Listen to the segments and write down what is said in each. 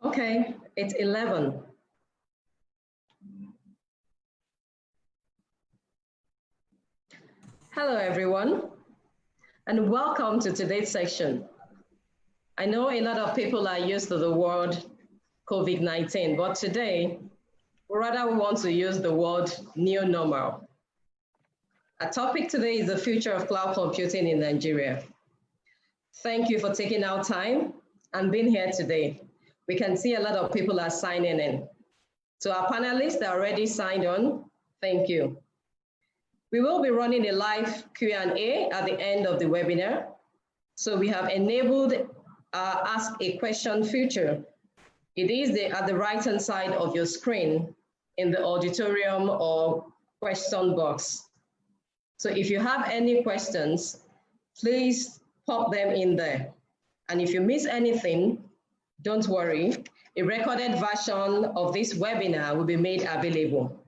Okay, it's 11. Hello, everyone, and welcome to today's section. I know a lot of people are used to the word COVID-19, but today, we rather want to use the word new normal. Our topic today is the future of cloud computing in Nigeria. Thank you for taking our time and being here today. We can see a lot of people are signing in. To our panelists that are already signed on, thank you. We will be running a live Q&A at the end of the webinar. So we have enabled Ask a Question feature. It is at the right-hand side of your screen in the auditorium or question box. So if you have any questions, please pop them in there. And if you miss anything, don't worry. A recorded version of this webinar will be made available.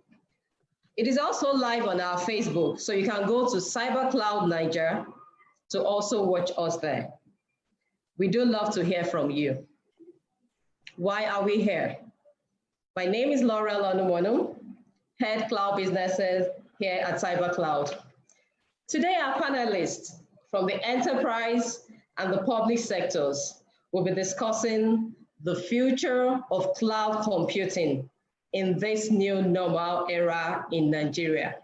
It is also live on our Facebook, so you can go to Cyber Cloud Niger to also watch us there. We do love to hear from you. Why are we here? My name is Laurel Onumonu, Head Cloud Businesses here at Cyber Cloud. Today, our panelists from the enterprise and the public sectors will be discussing the future of cloud computing in this new normal era in Nigeria.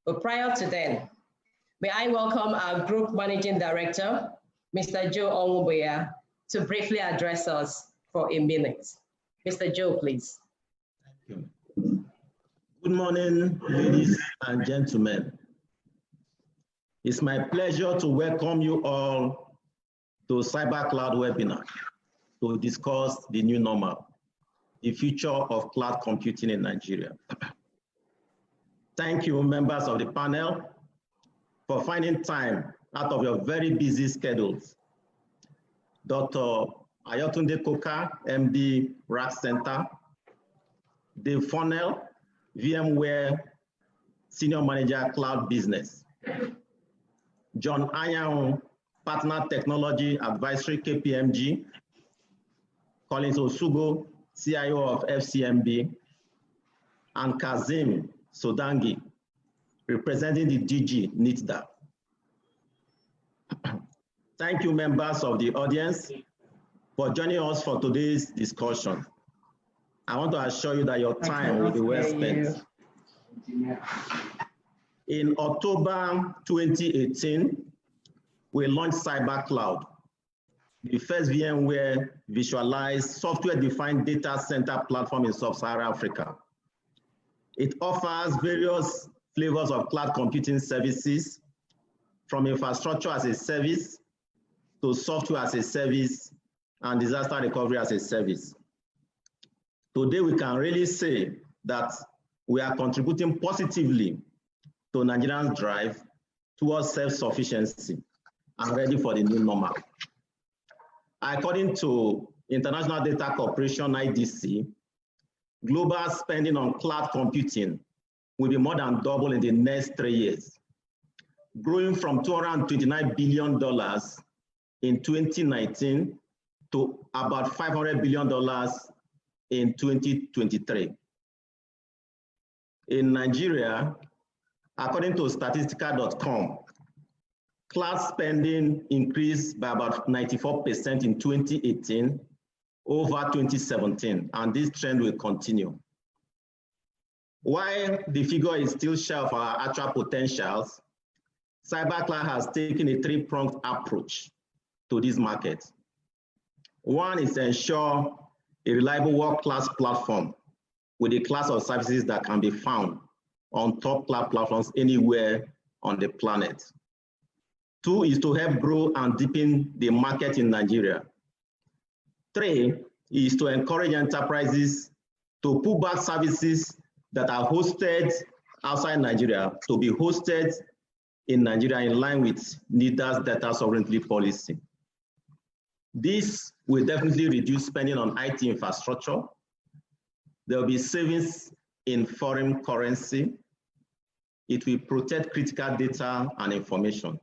But prior to then, may I welcome our Group Managing Director, Mr. Joe Onwubuya, to briefly address us for a minute. Mr. Joe, please. Thank you. Good morning, ladies and gentlemen. It's my pleasure to welcome you all to Cyber Cloud webinar to discuss the new normal, the future of cloud computing in Nigeria. Thank you, members of the panel, for finding time out of your very busy schedules. Dr. Ayotunde Koka, MD, RACK Centre, Dave Funnell, VMWARE, Senior Manager, Cloud Business, John Anyanwu, Partner Technology Advisory, KPMG, Collins Osugo, CIO of FCMB, and Kazim Sodangi, representing the DG NITDA. Thank you, members of the audience, for joining us for today's discussion. I want to assure you that your time will be well spent. In October 2018, we launched Cyber Cloud, the first VMware visualized software-defined data center platform in sub-Saharan Africa. It offers various flavors of cloud computing services, from infrastructure as a service to software as a service and disaster recovery as a service. Today, we can really say that we are contributing positively to Nigerians' drive towards self-sufficiency and ready for the new normal. According to International Data Corporation, IDC, global spending on cloud computing will be more than double in the next 3 years, growing from $229 billion in 2019 to about $500 billion in 2023. In Nigeria, according to statistica.com, cloud spending increased by about 94% in 2018 over 2017, and this trend will continue. While the figure is still shy of our actual potentials, CyberCloud has taken a three-pronged approach to this market. One is to ensure a reliable world-class platform with a class of services that can be found on top cloud platforms anywhere on the planet. Two is to help grow and deepen the market in Nigeria. Three is to encourage enterprises to pull back services that are hosted outside Nigeria to be hosted in Nigeria in line with NITDA's data sovereignty policy. This will definitely reduce spending on IT infrastructure. There will be savings in foreign currency. It will protect critical data and information.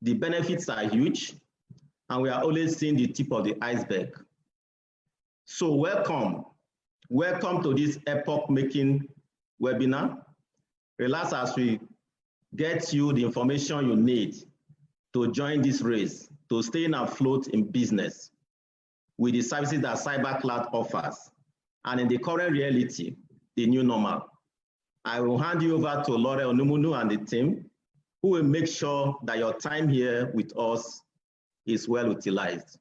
The benefits are huge, and we are only seeing the tip of the iceberg. So welcome to this epoch-making webinar. Relax as we get you the information you need to join this race, to stay afloat in business with the services that cyber cloud offers, and in the current reality, the new normal. I will hand you over to Laura Onumunu and the team, who will make sure that your time here with us is well utilized.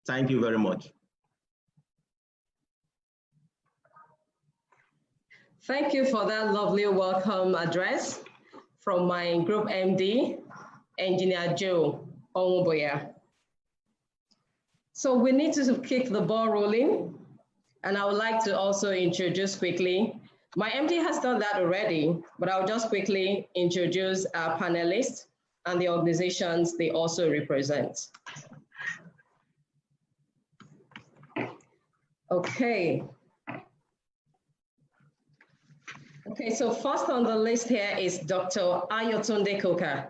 Thank you very much. Thank you for that lovely welcome address from my group MD, Engineer Joe Onwuboya. So we need to kick the ball rolling, and I would like to also introduce quickly, my MD has done that already, but I'll just quickly introduce our panelists and the organizations they also represent. Okay. Okay, so first on the list here is Dr. Ayotunde Koka,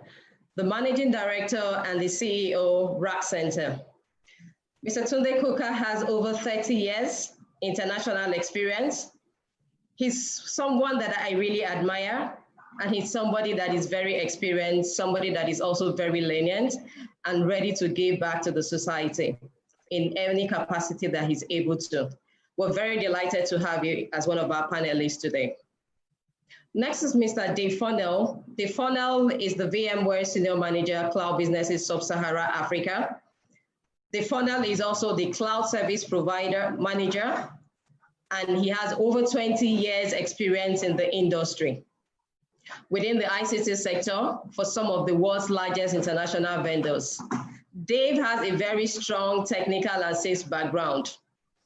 the Managing Director and the CEO, RACK Centre. Mr. Tunde Koka has over 30 years international experience. He's someone that I really admire, and he's somebody that is very experienced, somebody that is also very lenient and ready to give back to the society in any capacity that he's able to. We're very delighted to have you as one of our panelists today. Next is Mr. Dave Funnell. Dave Funnell is the VMWARE Senior Manager, Cloud Businesses Sub-Sahara Africa. Dave Funnell is also the Cloud Service Provider Manager, and he has over 20 years experience in the industry within the ICT sector for some of the world's largest international vendors. Dave has a very strong technical and sales background,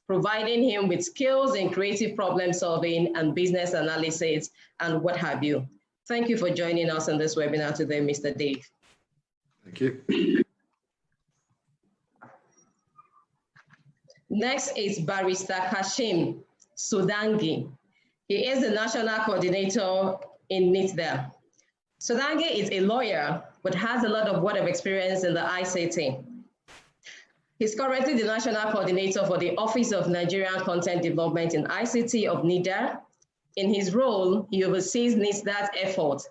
providing him with skills in creative problem solving and business analysis and what have you. Thank you for joining us on this webinar today, Mr. Dave. Thank you. Next is Barrister Kashim Sodangi. He is the National Coordinator in NITDA. Sodangi is a lawyer, but has a lot of word of experience in the ICT. He's currently the National Coordinator for the Office of Nigerian Content Development in ICT of NITDA. In his role, he oversees NITDA's effort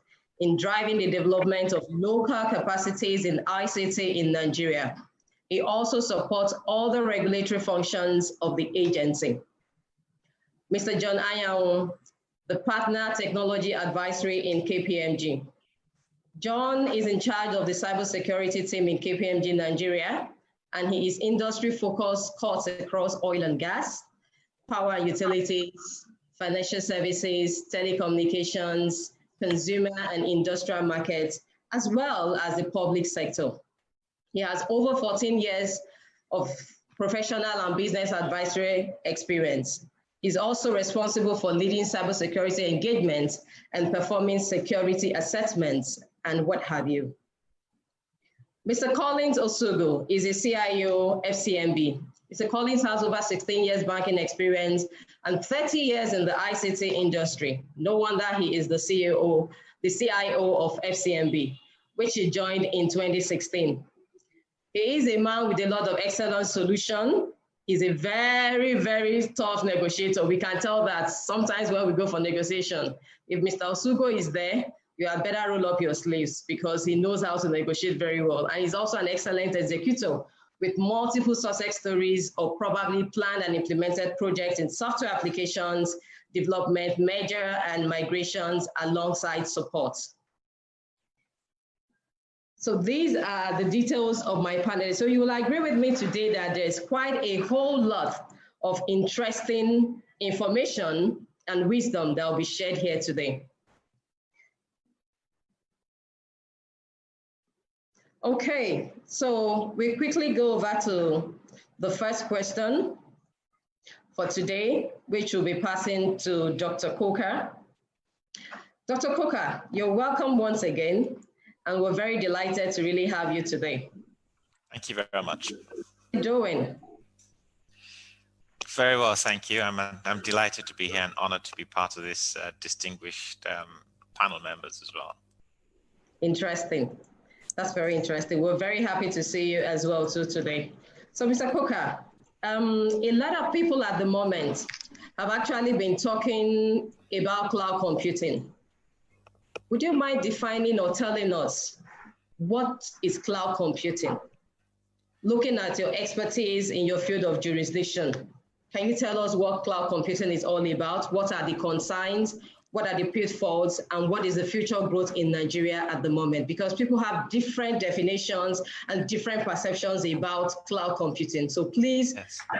in driving the development of local capacities in ICT in Nigeria. He also supports all the regulatory functions of the agency. Mr. John Ayaun, the Partner Technology Advisory in KPMG. John is in charge of the cybersecurity team in KPMG Nigeria, and he is industry-focused cuts across oil and gas, power and utilities, financial services, telecommunications, consumer and industrial markets, as well as the public sector. He has over 14 years of professional and business advisory experience. He's also responsible for leading cybersecurity engagements and performing security assessments and what have you. Mr. Collins Osugo is a CIO FCMB. Mr. Collins has over 16 years banking experience and 30 years in the ICT industry. No wonder he is the CIO of FCMB, which he joined in 2016. He is a man with a lot of excellent solutions. He's a very, very tough negotiator. We can tell that sometimes when we go for negotiation, if Mr. Osugo is there, you had better roll up your sleeves because he knows how to negotiate very well. And he's also an excellent executor with multiple success stories of probably planned and implemented projects in software applications, development, merger and migrations alongside support. So these are the details of my panel. So you will agree with me today that there's quite a whole lot of interesting information and wisdom that will be shared here today. Okay, so we quickly go over to the first question for today, which will be passing to Dr. Koka. Dr. Koka, you're welcome once again, and we're very delighted to really have you today. Thank you very much. How are you doing? Very well, thank you. I'm delighted to be here and honored to be part of this distinguished panel members as well. Interesting. That's very interesting. We're very happy to see you as well too today. So Mr. Coker, a lot of people at the moment have actually been talking about cloud computing. Would you mind defining or telling us what is cloud computing? Looking at your expertise in your field of jurisdiction, can you tell us what cloud computing is all about? What are the concerns? What are the pitfalls? And what is the future growth in Nigeria at the moment? Because people have different definitions and different perceptions about cloud computing. So please,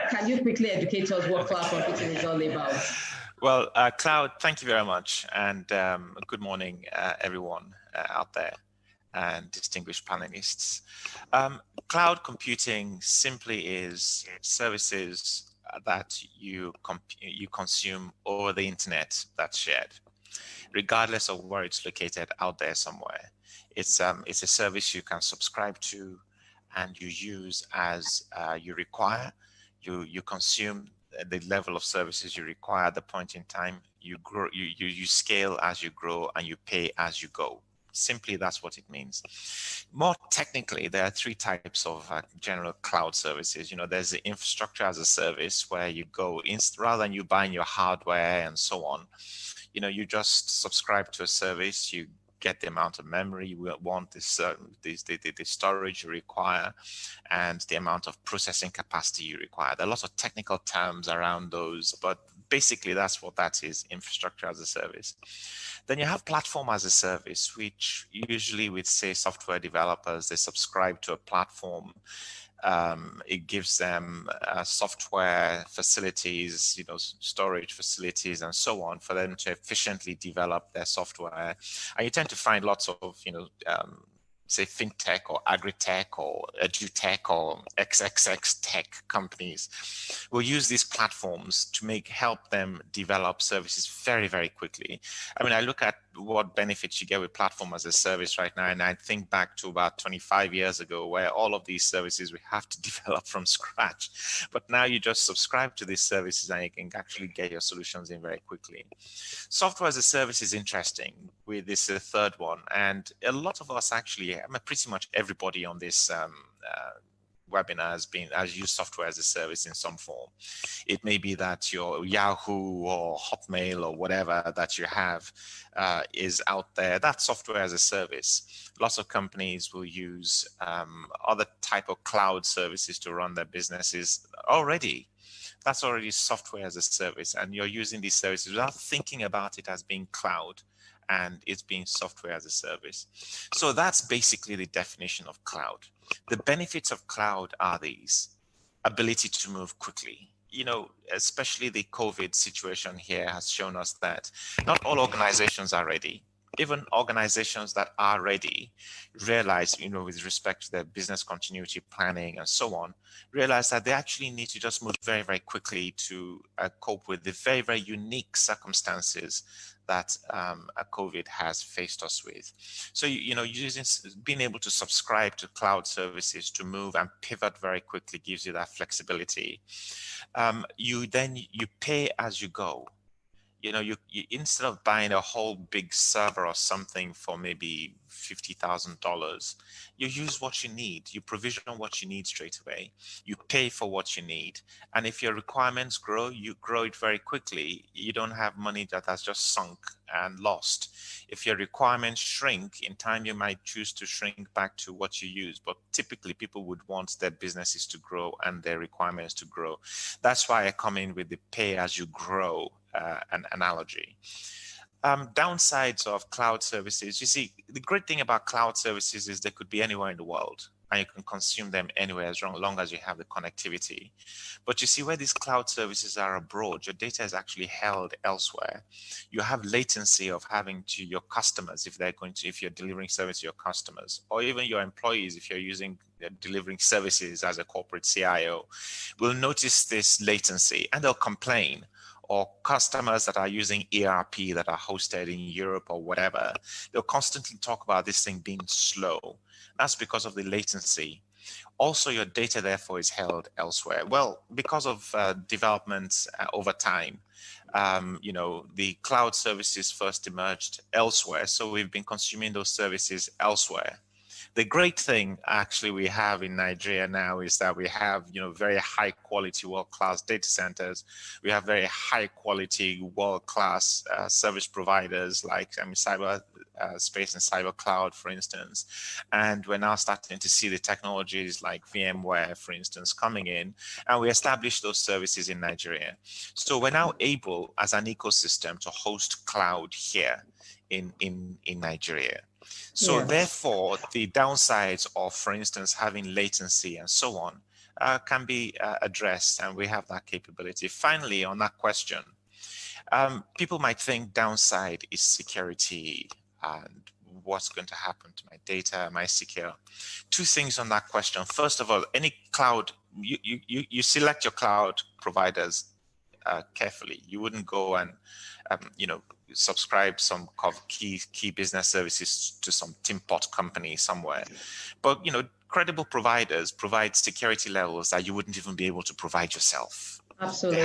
can you quickly educate us what cloud computing is all about? Well, cloud, thank you very much. And good morning, everyone out there and distinguished panelists. Cloud computing simply is services that you consume over the internet that's shared, regardless of where it's located out there somewhere. It's a service you can subscribe to and you use as you require. You consume the level of services you require at the point in time. You grow, you scale as you grow, and you pay as you go. Simply, that's what it means. More technically, there are three types of general cloud services. You know, there's the infrastructure as a service, where you go rather than you buying your hardware and so on. You know, you just subscribe to a service. You get the amount of memory you want, the storage you require, and the amount of processing capacity you require. There are lots of technical terms around those, but basically that's what that is: infrastructure as a service. Then you have platform as a service, which usually with, say, software developers, they subscribe to a platform. It gives them software facilities, you know, storage facilities and so on, for them to efficiently develop their software. And you tend to find lots of, you know, say fintech or agri-tech or edutech or XXX tech companies will use these platforms to help them develop services very, very quickly. I mean, I look at what benefits you get with platform as a service right now, and I think back to about 25 years ago, where all of these services we have to develop from scratch. But now you just subscribe to these services and you can actually get your solutions in very quickly. Software as a service is interesting with this third one, and a lot of us actually, I mean, pretty much everybody on this webinar has used software as a service in some form. It may be that your Yahoo or Hotmail or whatever that you have is out there. That's software as a service. Lots of companies will use other type of cloud services to run their businesses already. That's already software as a service, and you're using these services without thinking about it as being cloud, and it's being software as a service. So that's basically the definition of cloud. The benefits of cloud are these: ability to move quickly. You know, especially the COVID situation here has shown us that not all organizations are ready. Even organizations that are ready realize, you know, with respect to their business continuity planning and so on, realize that they actually need to just move very, very quickly to cope with the very, very unique circumstances that COVID has faced us with. So, you know, being able to subscribe to cloud services to move and pivot very quickly gives you that flexibility. You pay as you go. You know, you instead of buying a whole big server or something for maybe $50,000, you use what you need. You provision what you need straight away. You pay for what you need. And if your requirements grow, you grow it very quickly. You don't have money that has just sunk and lost. If your requirements shrink, in time you might choose to shrink back to what you use. But typically people would want their businesses to grow and their requirements to grow. That's why I come in with the pay as you grow an analogy. Downsides of cloud services. You see, the great thing about cloud services is they could be anywhere in the world, and you can consume them anywhere as long as you have the connectivity. But you see, where these cloud services are abroad, your data is actually held elsewhere. You have latency of having to your customers if you're delivering service to your customers, or even your employees if you're delivering services as a corporate CIO, will notice this latency and they'll complain. Or customers that are using ERP that are hosted in Europe or whatever, they'll constantly talk about this thing being slow. That's because of the latency. Also, your data, therefore, is held elsewhere. Well, because of developments over time, you know, the cloud services first emerged elsewhere. So we've been consuming those services elsewhere The great thing actually we have in Nigeria now is that we have, very high quality world-class data centers. We have very high quality world-class service providers like cyber space and cyber cloud, for instance. And we're now starting to see the technologies like VMware, for instance, coming in, and we established those services in Nigeria. So we're now able as an ecosystem to host cloud here in Nigeria. So therefore, the downsides of, for instance, having latency and so on can be addressed, and we have that capability. Finally, on that question, people might think downside is security and what's going to happen to my data, am I secure? Two things on that question. First of all, any cloud, you select your cloud providers carefully. You wouldn't go and subscribe some key business services to some tin pot company somewhere. But credible providers provide security levels that you wouldn't even be able to provide yourself. Absolutely.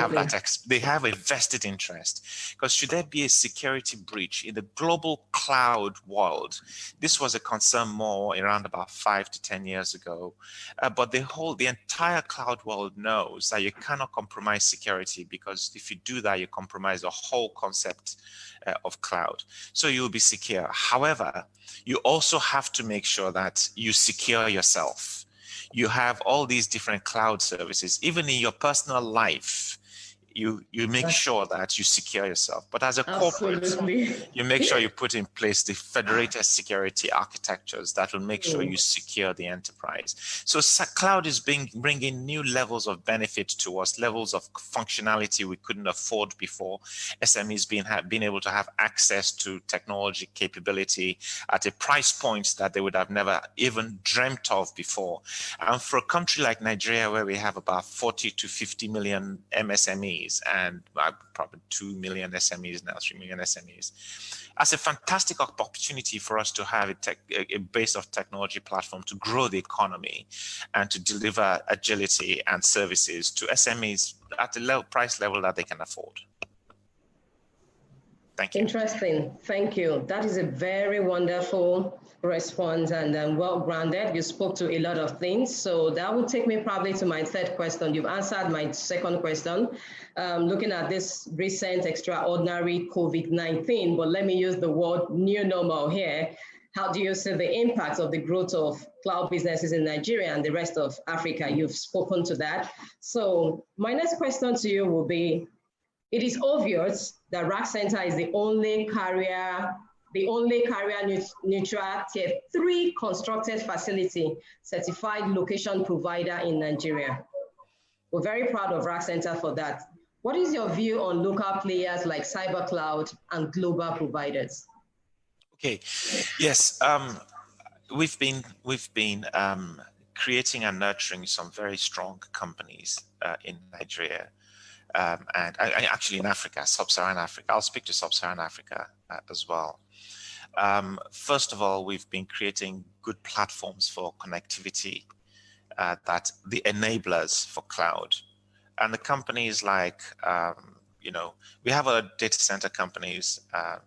They have a vested interest, because should there be a security breach in the global cloud world, this was a concern more around about 5 to 10 years ago. But the entire cloud world knows that you cannot compromise security, because if you do that, you compromise the whole concept of cloud. So you'll be secure. However, you also have to make sure that you secure yourself. You have all these different cloud services. Even in your personal life, you make sure that you secure yourself. But as a corporate, you make sure you put in place the federated security architectures that will make sure you secure the enterprise. So cloud is bringing new levels of benefit to us, levels of functionality we couldn't afford before. SMEs being able to have access to technology capability at a price point that they would have never even dreamt of before. And for a country like Nigeria, where we have about 40 to 50 million MSMEs, and probably 2 million SMEs now, 3 million SMEs. As a fantastic opportunity for us to have a base of technology platform to grow the economy and to deliver agility and services to SMEs at a low price level that they can afford. Thank you. Interesting. Thank you. That is a very wonderful response and well-grounded. You spoke to a lot of things. So that would take me probably to my third question. You've answered my second question, looking at this recent extraordinary COVID-19, but let me use the word new normal here. How do you see the impact of the growth of cloud businesses in Nigeria and the rest of Africa? You've spoken to that. So my next question to you will be, it is obvious that RACK Centre is the only carrier neutral Tier 3 constructed facility certified location provider in Nigeria. We're very proud of RACK Centre for that. What is your view on local players like CyberCloud and global providers? Okay, yes, we've been creating and nurturing some very strong companies in Nigeria. And actually in Africa, Sub-Saharan Africa. I'll speak to Sub-Saharan Africa as well. First of all, we've been creating good platforms for connectivity, that the enablers for cloud. And the companies like, we have other data center companies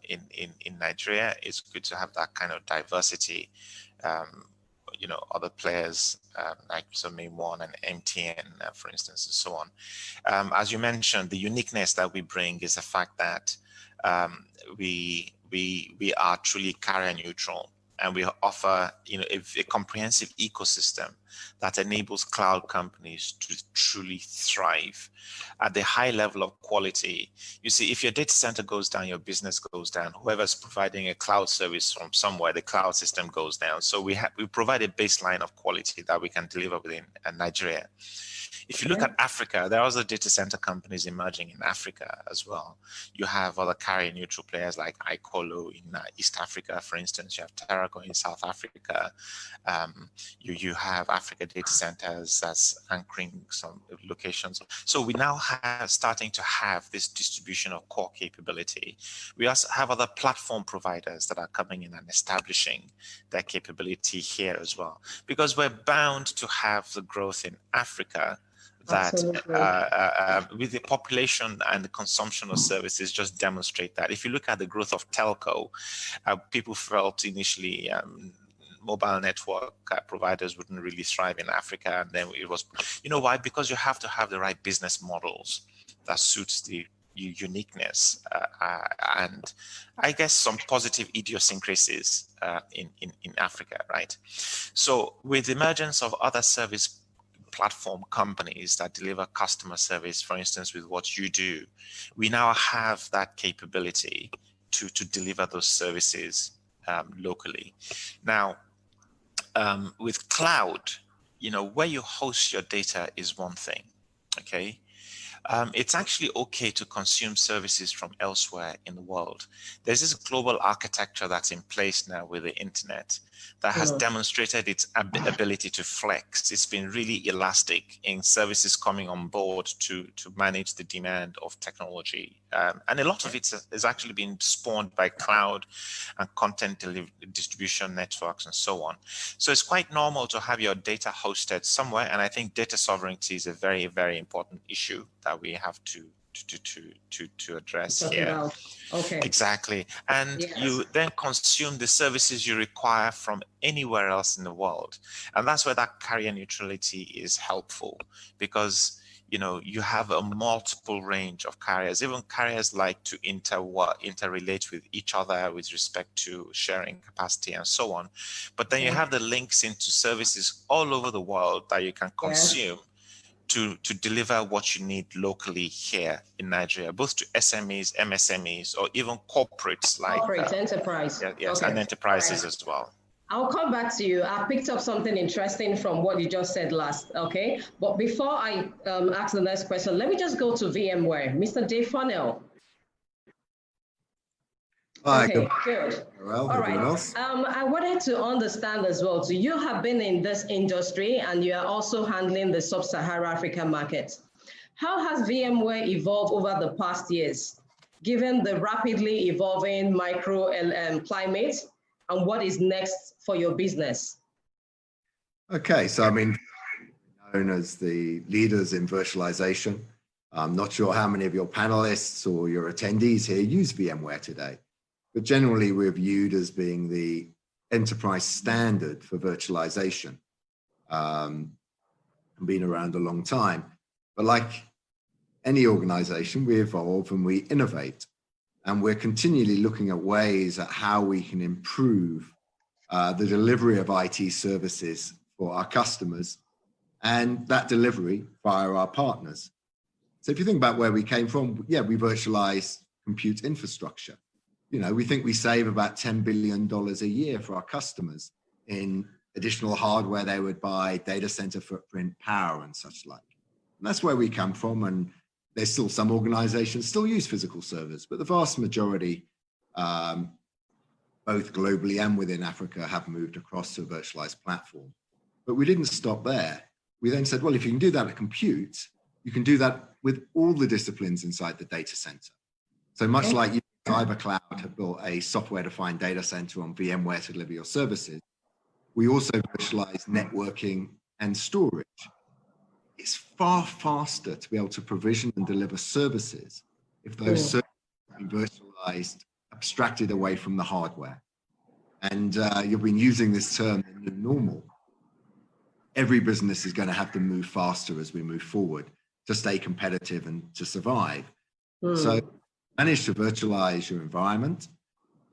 in Nigeria. It's good to have that kind of diversity. Other players like One and MTN, for instance, and so on. As you mentioned, the uniqueness that we bring is the fact that we are truly carrier neutral, and we offer a comprehensive ecosystem that enables cloud companies to truly thrive at the high level of quality. You see, if your data center goes down, your business goes down. Whoever's providing a cloud service from somewhere, the cloud system goes down. So we provide a baseline of quality that we can deliver within Nigeria. If you look at Africa, there are other data center companies emerging in Africa as well. You have other carrier neutral players like Icolo in East Africa, for instance. You have Terraco in South Africa. You have Africa data centers that's anchoring some locations. So we now starting to have this distribution of core capability. We also have other platform providers that are coming in and establishing their capability here as well, because we're bound to have the growth in Africa that with the population and the consumption of services just demonstrate that. If you look at the growth of telco, people felt initially mobile network providers wouldn't really thrive in Africa. And then it was, you know why? Because you have to have the right business models that suits the uniqueness and I guess some positive idiosyncrasies in Africa, right? So with the emergence of other service platform companies that deliver customer service, for instance, with what you do, we now have that capability to deliver those services locally. Now, with cloud, you know, where you host your data is one thing, okay? It's actually okay to consume services from elsewhere in the world. There's this global architecture that's in place now with the internet that has demonstrated its ability to flex. It's been really elastic in services coming on board to manage the demand of technology. And a lot of it has actually been spawned by cloud and content distribution networks and so on. So it's quite normal to have your data hosted somewhere. And I think data sovereignty is a very, very important issue that we have to address here. Okay. Exactly. And you then consume the services you require from anywhere else in the world. And that's where that carrier neutrality is helpful, because you know, you have a multiple range of carriers. Even carriers like to interrelate with each other with respect to sharing capacity and so on. But then you have the links into services all over the world that you can consume to deliver what you need locally here in Nigeria, both to SMEs, MSMEs, or even corporates like enterprise. And enterprises as well. I'll come back to you. I picked up something interesting from what you just said last, okay? But before I ask the next question, let me just go to VMware. Mr. Dave Funnell. Hi, okay, good. Well, all right. Else? I wanted to understand as well. So you have been in this industry and you are also handling the sub-Saharan African market. How has VMware evolved over the past years, given the rapidly evolving micro climate, and what is next for your business? Okay, so I mean, known as the leaders in virtualization. I'm not sure how many of your panelists or your attendees here use VMware today, but generally we're viewed as being the enterprise standard for virtualization. And been around a long time, but like any organization, we evolve and we innovate. And we're continually looking at ways at how we can improve the delivery of IT services for our customers and that delivery via our partners. So if you think about where we came from, yeah, we virtualize compute infrastructure. You know, we think we save about $10 billion a year for our customers in additional hardware they would buy, data center footprint, power and such like. And that's where we come from. And there's still some organizations still use physical servers, but the vast majority, both globally and within Africa, have moved across to a virtualized platform. But we didn't stop there. We then said, well, if you can do that at compute, you can do that with all the disciplines inside the data center. So much like you, CyberCloud have built a software-defined data center on VMware to deliver your services, we also virtualize networking and storage. It's far faster to be able to provision and deliver services if those services are virtualized, abstracted away from the hardware. And you've been using this term, the new normal. Every business is going to have to move faster as we move forward to stay competitive and to survive. So manage to virtualize your environment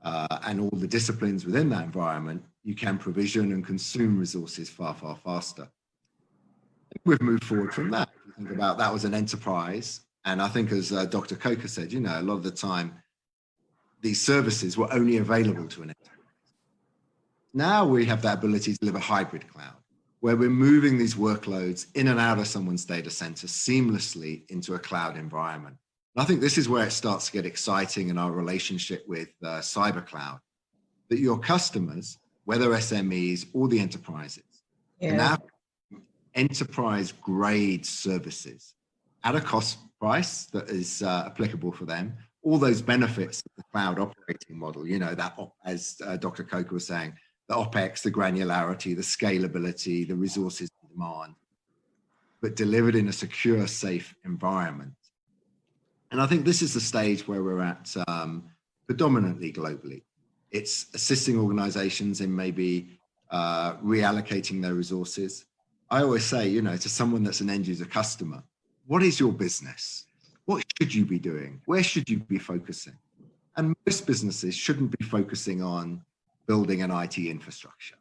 and all the disciplines within that environment, you can provision and consume resources far, far faster. We've moved forward from that. If you think about that was an enterprise. And I think as Dr. Coker said, you know, a lot of the time, these services were only available to an enterprise. Now we have that ability to deliver hybrid cloud, where we're moving these workloads in and out of someone's data center seamlessly into a cloud environment. And I think this is where it starts to get exciting in our relationship with CyberCloud, that your customers, whether SMEs or the enterprises, can now enterprise grade services at a cost price that is applicable for them. All those benefits of the cloud operating model, you know, that as Dr. Coker was saying, the OpEx, the granularity, the scalability, the resources demand, but delivered in a secure, safe environment. And I think this is the stage where we're at predominantly globally. It's assisting organizations in maybe reallocating their resources. I always say, you know, to someone that's an end user customer, what is your business? What should you be doing? Where should you be focusing? And most businesses shouldn't be focusing on building an IT infrastructure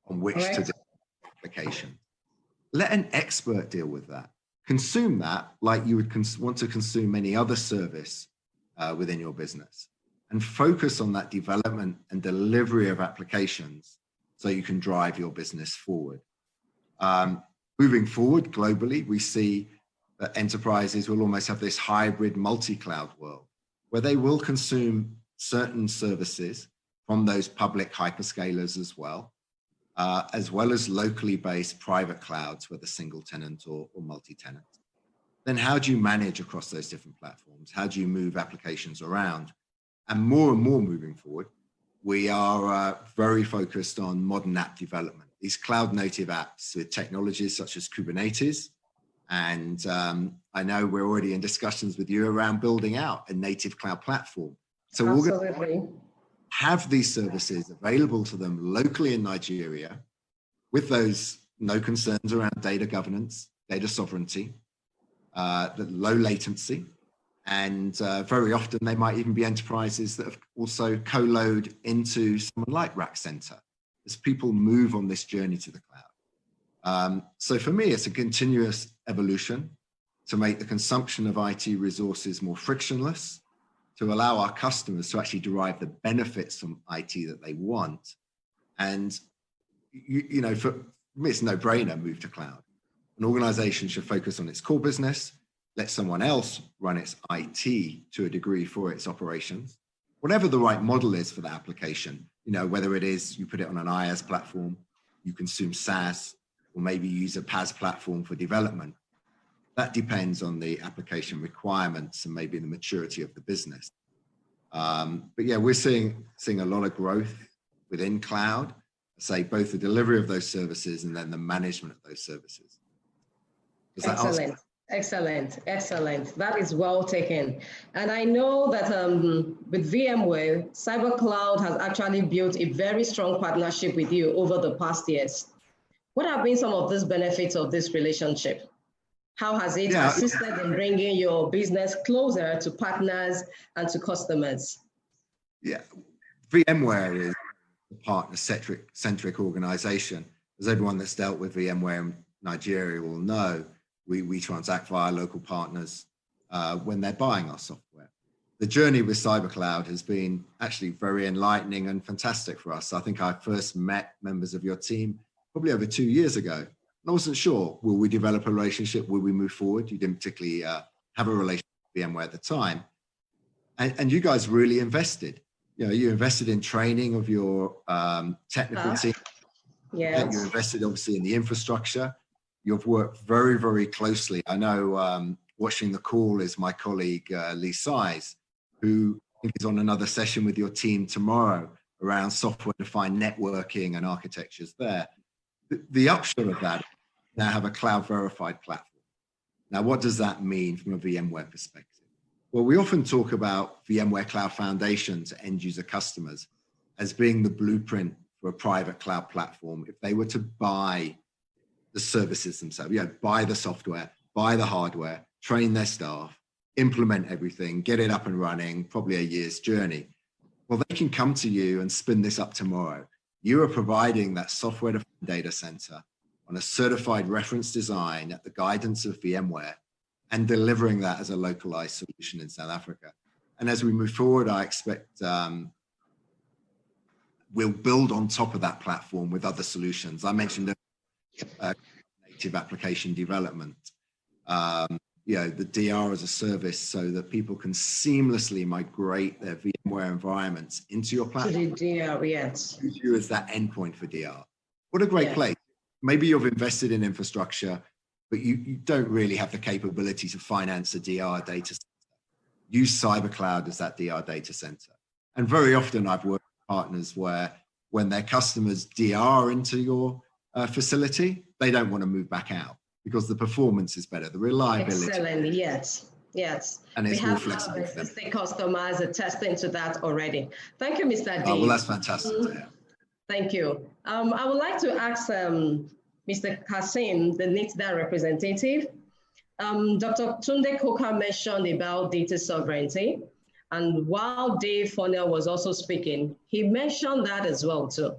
on which to do application. Let an expert deal with that. Consume that like you would want to consume any other service within your business, and focus on that development and delivery of applications so you can drive your business forward. Moving forward globally, we see that enterprises will almost have this hybrid multi-cloud world where they will consume certain services from those public hyperscalers as well as locally based private clouds, whether single tenant or multi-tenant. Then how do you manage across those different platforms? How do you move applications around? And more moving forward, we are very focused on modern app development. These cloud native apps with technologies such as Kubernetes. And I know we're already in discussions with you around building out a native cloud platform. So we're going to have these services available to them locally in Nigeria with those no concerns around data governance, data sovereignty, the low latency. And very often they might even be enterprises that have also co-load into someone like RACK Centre as people move on this journey to the cloud. So for me, it's a continuous evolution to make the consumption of IT resources more frictionless, to allow our customers to actually derive the benefits from IT that they want. And, you know, for me, it's a no-brainer, move to cloud. An organization should focus on its core business, let someone else run its IT to a degree for its operations, whatever the right model is for the application, you know, whether it is you put it on an IaaS platform, you consume SaaS, or maybe use a PaaS platform for development. That depends on the application requirements and maybe the maturity of the business. But yeah, we're seeing a lot of growth within cloud, say both the delivery of those services and then the management of those services. Excellent. Excellent. That is well taken. And I know that with VMware, CyberCloud has actually built a very strong partnership with you over the past years. What have been some of these benefits of this relationship? How has it assisted in bringing your business closer to partners and to customers? Yeah, VMware is a partner-centric organization. As everyone that's dealt with VMware in Nigeria will know, we transact via local partners when they're buying our software. The journey with CyberCloud has been actually very enlightening and fantastic for us. I think I first met members of your team probably over 2 years ago. I wasn't sure, will we develop a relationship? Will we move forward? You didn't particularly have a relationship with VMware at the time. And you guys really invested. You know, you invested in training of your technical team. Yes. You invested obviously in the infrastructure. You've worked very, very closely. I know watching the call is my colleague, Lee Size, who I think is on another session with your team tomorrow around software-defined networking and architectures there. The upshot of that, now have a cloud verified platform. Now, what does that mean from a VMware perspective? Well, we often talk about VMware Cloud Foundation to end user customers as being the blueprint for a private cloud platform. If they were to buy the services themselves, buy the software, buy the hardware, train their staff, implement everything, get it up and running, probably a year's journey. Well, they can come to you and spin this up tomorrow. You are providing that software-defined data center on a certified reference design at the guidance of VMware and delivering that as a localized solution in South Africa. And as we move forward, I expect we'll build on top of that platform with other solutions. I mentioned native application development, the DR as a service so that people can seamlessly migrate their VMware environments into your platform. To the DR, yes. Use you as that endpoint for DR. What a great place. Maybe you've invested in infrastructure, but you don't really have the capability to finance a DR data center. Use CyberCloud as that DR data center. And very often I've worked with partners where when their customers DR into your facility, they don't want to move back out because the performance is better, the reliability. Excellent, yes. And it's more flexible. We have existing customers attesting to that already. Thank you, Mr. D. Oh, well, that's fantastic. Thank you. I would like to ask Mr. Kasim, the NITDA representative. Dr. Tunde Koka mentioned about data sovereignty. And while Dave Funnell was also speaking, he mentioned that as well too.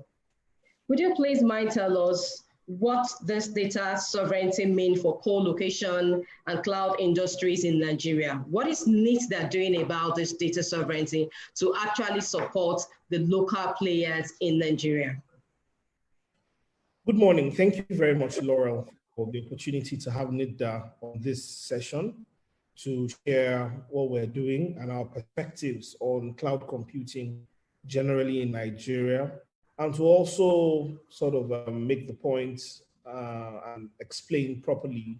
Would you please mind tell us what this data sovereignty means for co-location and cloud industries in Nigeria? What is NITDA doing about this data sovereignty to actually support the local players in Nigeria? Good morning. Thank you very much, Laurel, for the opportunity to have NITDA on this session to share what we're doing and our perspectives on cloud computing generally in Nigeria, and to also sort of make the point and explain properly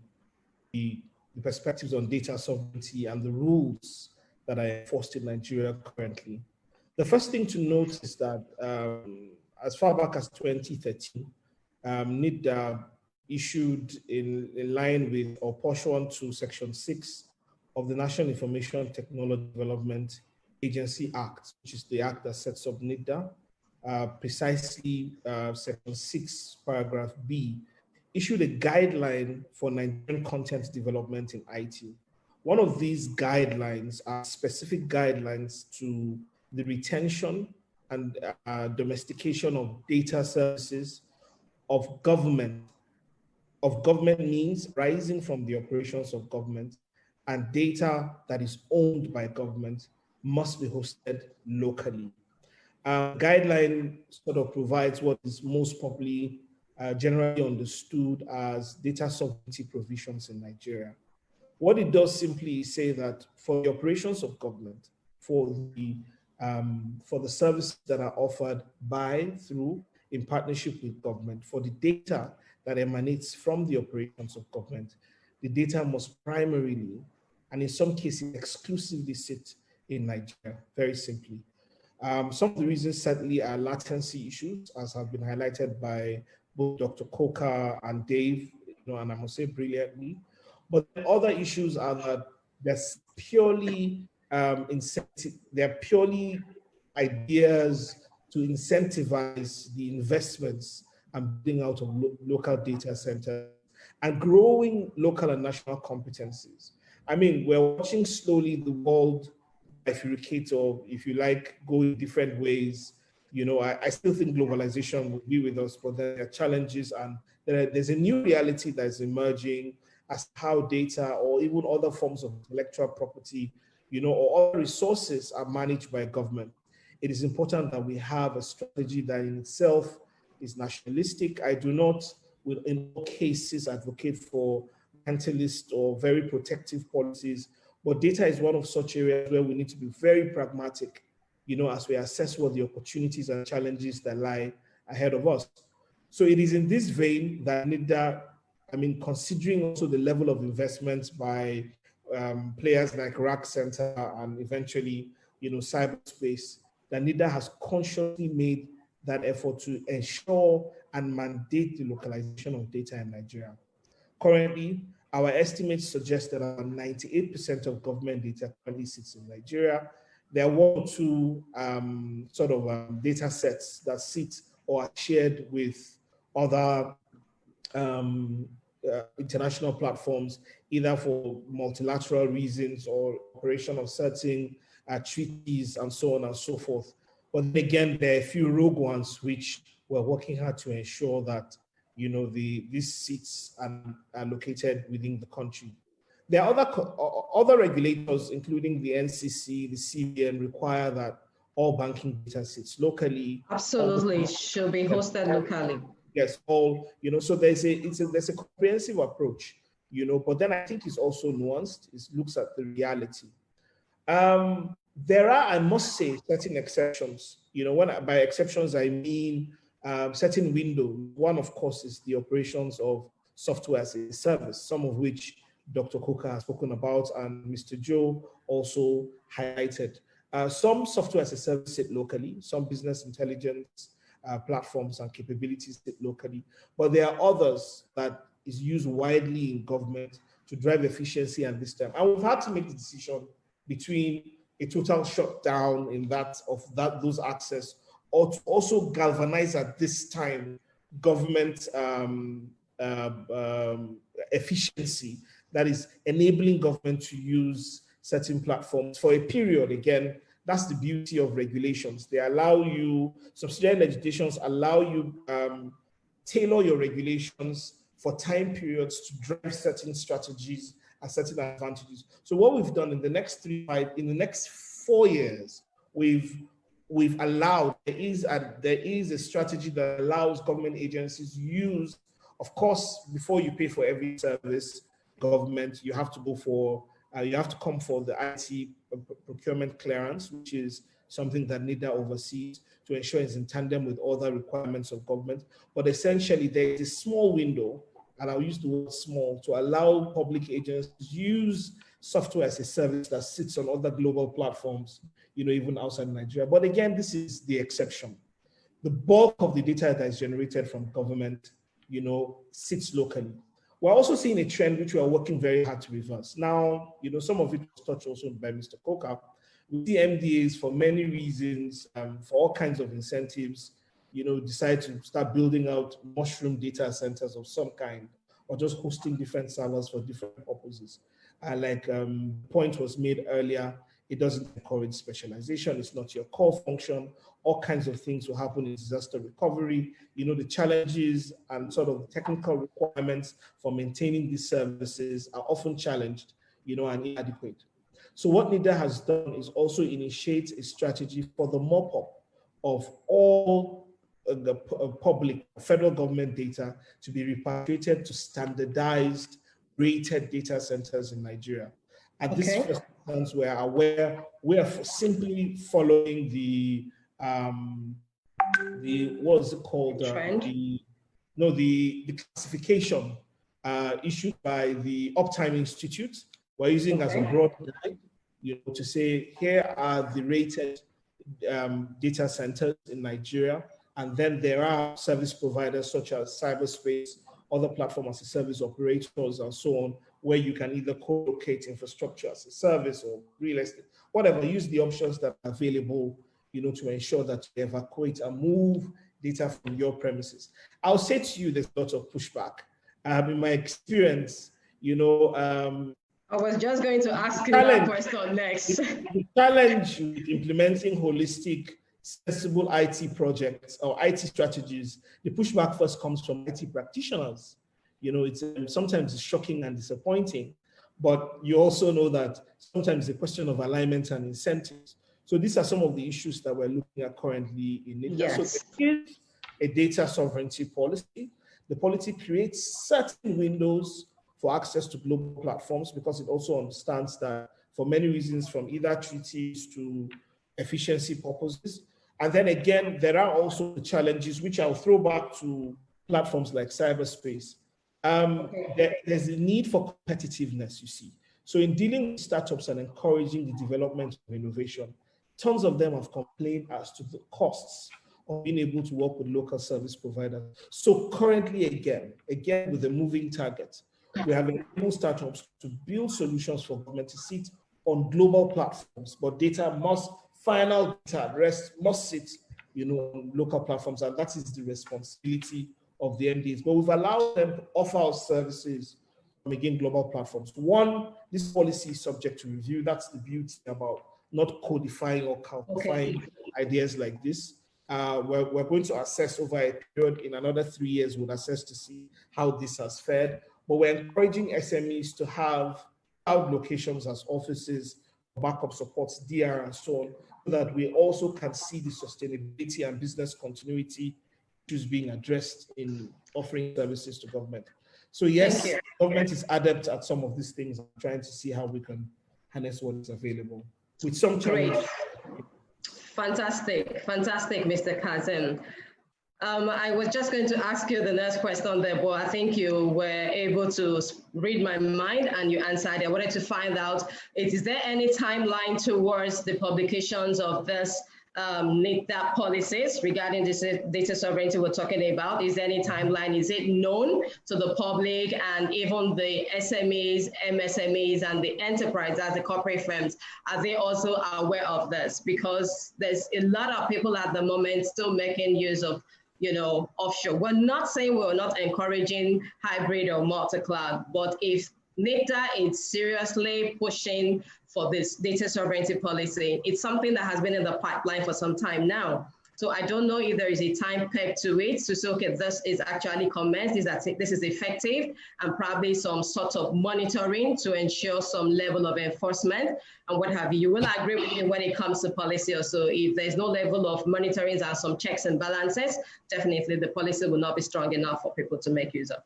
the perspectives on data sovereignty and the rules that are enforced in Nigeria currently. The first thing to note is that as far back as 2013, NITDA issued in line with or pursuant to Section 6 of the National Information Technology Development Agency Act, which is the act that sets up NITDA, precisely Section 6, paragraph B, issued a guideline for Nigerian content development in IT. One of these guidelines are specific guidelines to the retention and domestication of data services of government means rising from the operations of government, and data that is owned by government must be hosted locally. Guideline sort of provides what is most popularly generally understood as data sovereignty provisions in Nigeria. What it does simply is say that for the operations of government, for the services that are offered by, through, in partnership with government, for the data that emanates from the operations of government, the data must primarily, and in some cases exclusively, sit in Nigeria, very simply. Some of the reasons certainly are latency issues, as have been highlighted by both Dr. Koka and Dave, and I must say brilliantly. But the other issues are that there's purely they're purely ideas to incentivize the investments and building out of local data centers and growing local and national competencies. I mean, we're watching slowly the world bifurcate, or if you like, go in different ways. I still think globalization will be with us, but there are challenges, and there's a new reality that is emerging as how data or even other forms of intellectual property, or other resources are managed by government. It is important that we have a strategy that in itself is nationalistic. I do not, in all cases, advocate for mercantilist or very protective policies, but data is one of such areas where we need to be very pragmatic, as we assess what the opportunities and challenges that lie ahead of us. So it is in this vein that NITDA, considering also the level of investments by players like RACK Centre and eventually, cyberspace, that NITDA has consciously made that effort to ensure and mandate the localization of data in Nigeria. Currently, our estimates suggest that around 98% of government data currently sits in Nigeria. There are one or two data sets that sit or are shared with other international platforms, either for multilateral reasons or operation of certain treaties and so on and so forth. But again, there are a few rogue ones which we're working hard to ensure that these seats are located within the country. There are other regulators, including the NCC, the CBN, require that all banking data sits locally. Absolutely, should be hosted locally. Yes, so there's a comprehensive approach, but then I think it's also nuanced. It looks at the reality. There are, I must say, certain exceptions. By exceptions, I mean certain windows. One, of course, is the operations of software as a service, some of which Dr. Koka has spoken about and Mr. Joe also highlighted. Some software as a service sit locally, some business intelligence platforms and capabilities sit locally, but there are others that is used widely in government to drive efficiency and this time. And we've had to make the decision between a total shutdown those access, or to also galvanize at this time government efficiency, that is enabling government to use certain platforms for a period. Again, that's the beauty of regulations. They allow you, subsidiary legislations allow you tailor your regulations for time periods to drive certain strategies and certain advantages. So what we've done in the next 4 years, we've allowed, there is a strategy that allows government agencies use, of course, before you pay for every service, government, you have to go for, you have to come for the IT procurement clearance, which is something that NITDA oversees to ensure it's in tandem with other requirements of government. But essentially, there is a small window, and I'll use the word small, to allow public agencies to use software as a service that sits on other global platforms, even outside Nigeria. But again, this is the exception. The bulk of the data that is generated from government, sits locally. We're also seeing a trend which we are working very hard to reverse. Now, some of it was touched also by Mr. Coker. We see MDAs for many reasons, for all kinds of incentives, decide to start building out mushroom data centers of some kind, or just hosting different servers for different purposes. Like point was made earlier, it doesn't encourage specialization. It's not your core function. All kinds of things will happen in disaster recovery. The challenges and sort of the technical requirements for maintaining these services are often challenged, and inadequate. So what NITDA has done is also initiate a strategy for the mop-up of all the public federal government data to be repatriated to standardized rated data centers in Nigeria. At this first instance, we are simply following the what is it called? The classification issued by the Uptime Institute. We're using as a broad guide, to say here are the rated data centers in Nigeria, and then there are service providers such as cyberspace, other platform as a service operators, and so on, where you can either co-locate infrastructure as a service or real estate, whatever. Use the options that are available, to ensure that you evacuate and move data from your premises. I'll say to you, there's lots of pushback. In my experience, I was just going to ask you that question next. The challenge with implementing holistic, sensible IT projects or IT strategies, the pushback first comes from IT practitioners. It's sometimes it's shocking and disappointing, but you also know that sometimes it's a question of alignment and incentives. So these are some of the issues that we're looking at currently in NITDA. Yes. So there is a data sovereignty policy. The policy creates certain windows for access to global platforms, because it also understands that for many reasons, from either treaties to efficiency purposes. And then again, there are also the challenges, which I'll throw back to platforms like cyberspace. There's a need for competitiveness, you see. So in dealing with startups and encouraging the development of innovation, tons of them have complained as to the costs of being able to work with local service providers. So currently, again, with a moving target, we have enabled startups to build solutions for government to sit on global platforms, but final data must sit, on local platforms, and that is the responsibility of the MDAs. But we've allowed them to offer our services from, again, global platforms. One, this policy is subject to review. That's the beauty about not codifying or calcifying ideas like this. We're going to assess over a period. In another 3 years, we'll assess to see how this has fared. But we're encouraging SMEs to have cloud locations as offices, backup supports, DR, and so on, so that we also can see the sustainability and business continuity issues being addressed in offering services to government. So yes, government is adept at some of these things, trying to see how we can harness what is available with some challenges. Fantastic, Mr. Kazem. I was just going to ask you the next question there, but I think you were able to read my mind and you answered. I wanted to find out, is there any timeline towards the publications of this NITDA policies regarding this data sovereignty we're talking about? Is there any timeline? Is it known to the public and even the SMEs, MSMEs, and the enterprise, as the corporate firms? Are they also aware of this? Because there's a lot of people at the moment still making use of, offshore. We're not saying we're not encouraging hybrid or multi-cloud, but if NITDA is seriously pushing for this data sovereignty policy, it's something that has been in the pipeline for some time now. So I don't know if there is a time peg to it to say, okay, this is actually commenced, this is effective, and probably some sort of monitoring to ensure some level of enforcement and what have you. You will agree with me when it comes to policy also. If there's no level of monitoring and some checks and balances, definitely the policy will not be strong enough for people to make use of.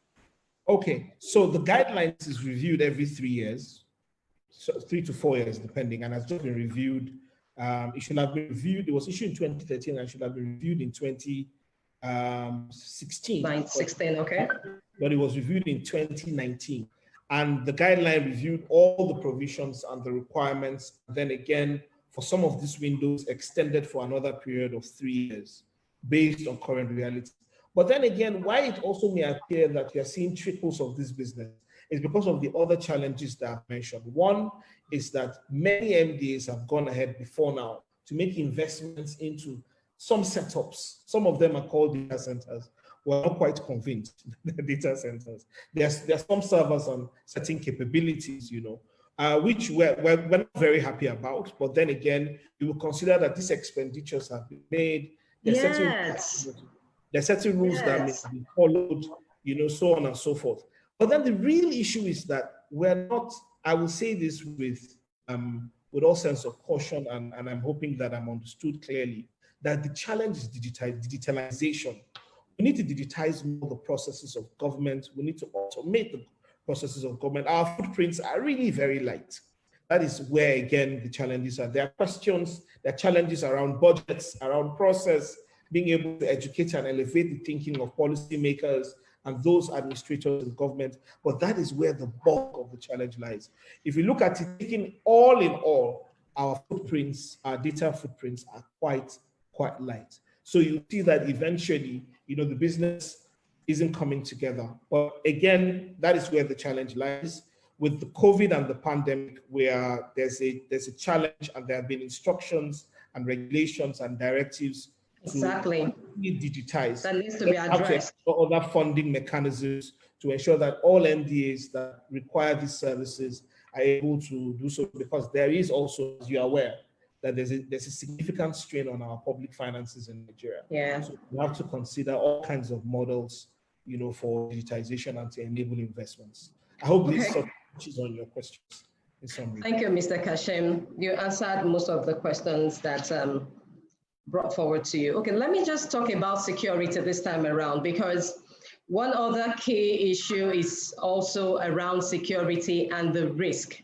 Okay, so the guidelines is reviewed every 3 years, so 3 to 4 years, depending, and has just been reviewed. It should have been reviewed. It was issued in 2013 and should have been reviewed in 2016. 16, okay. But it was reviewed in 2019. And the guideline reviewed all the provisions and the requirements. Then again, for some of these windows, extended for another period of 3 years based on current reality. But then again, why it also may appear that you're seeing trickles of this business is because of the other challenges that I've mentioned. One is that many MDAs have gone ahead before now to make investments into some setups. Some of them are called data centers. We're not quite convinced they're data centers. There's some servers on certain capabilities, which we're not very happy about. But then again, you will consider that these expenditures have been made. There's certain rules that may be followed, so on and so forth. But then the real issue is that we're not, I will say this with all sense of caution, and I'm hoping that I'm understood clearly, that the challenge is digitalization. We need to digitize more the processes of government. We need to automate the processes of government. Our footprints are really very light. That is where, again, the challenges are. There are questions, there are challenges around budgets, around process, being able to educate and elevate the thinking of policymakers and those administrators in government, but that is where the bulk of the challenge lies. If you look at it, taking all in all, our footprints, our data footprints are quite light. So you see that eventually, the business isn't coming together. But again, that is where the challenge lies. With the COVID and the pandemic, where there's a challenge, and there have been instructions and regulations and directives exactly digitized. That needs to be addressed. Other funding mechanisms to ensure that all MDAs that require these services are able to do so, because there is also, as you're aware, that there's a significant strain on our public finances in Nigeria. Yeah. So we have to consider all kinds of models, for digitization and to enable investments. I hope this sort of touches on your questions in summary. Thank you, Mr. Kashem. You answered most of the questions that brought forward to you. Okay, let me just talk about security this time around, because one other key issue is also around security and the risk.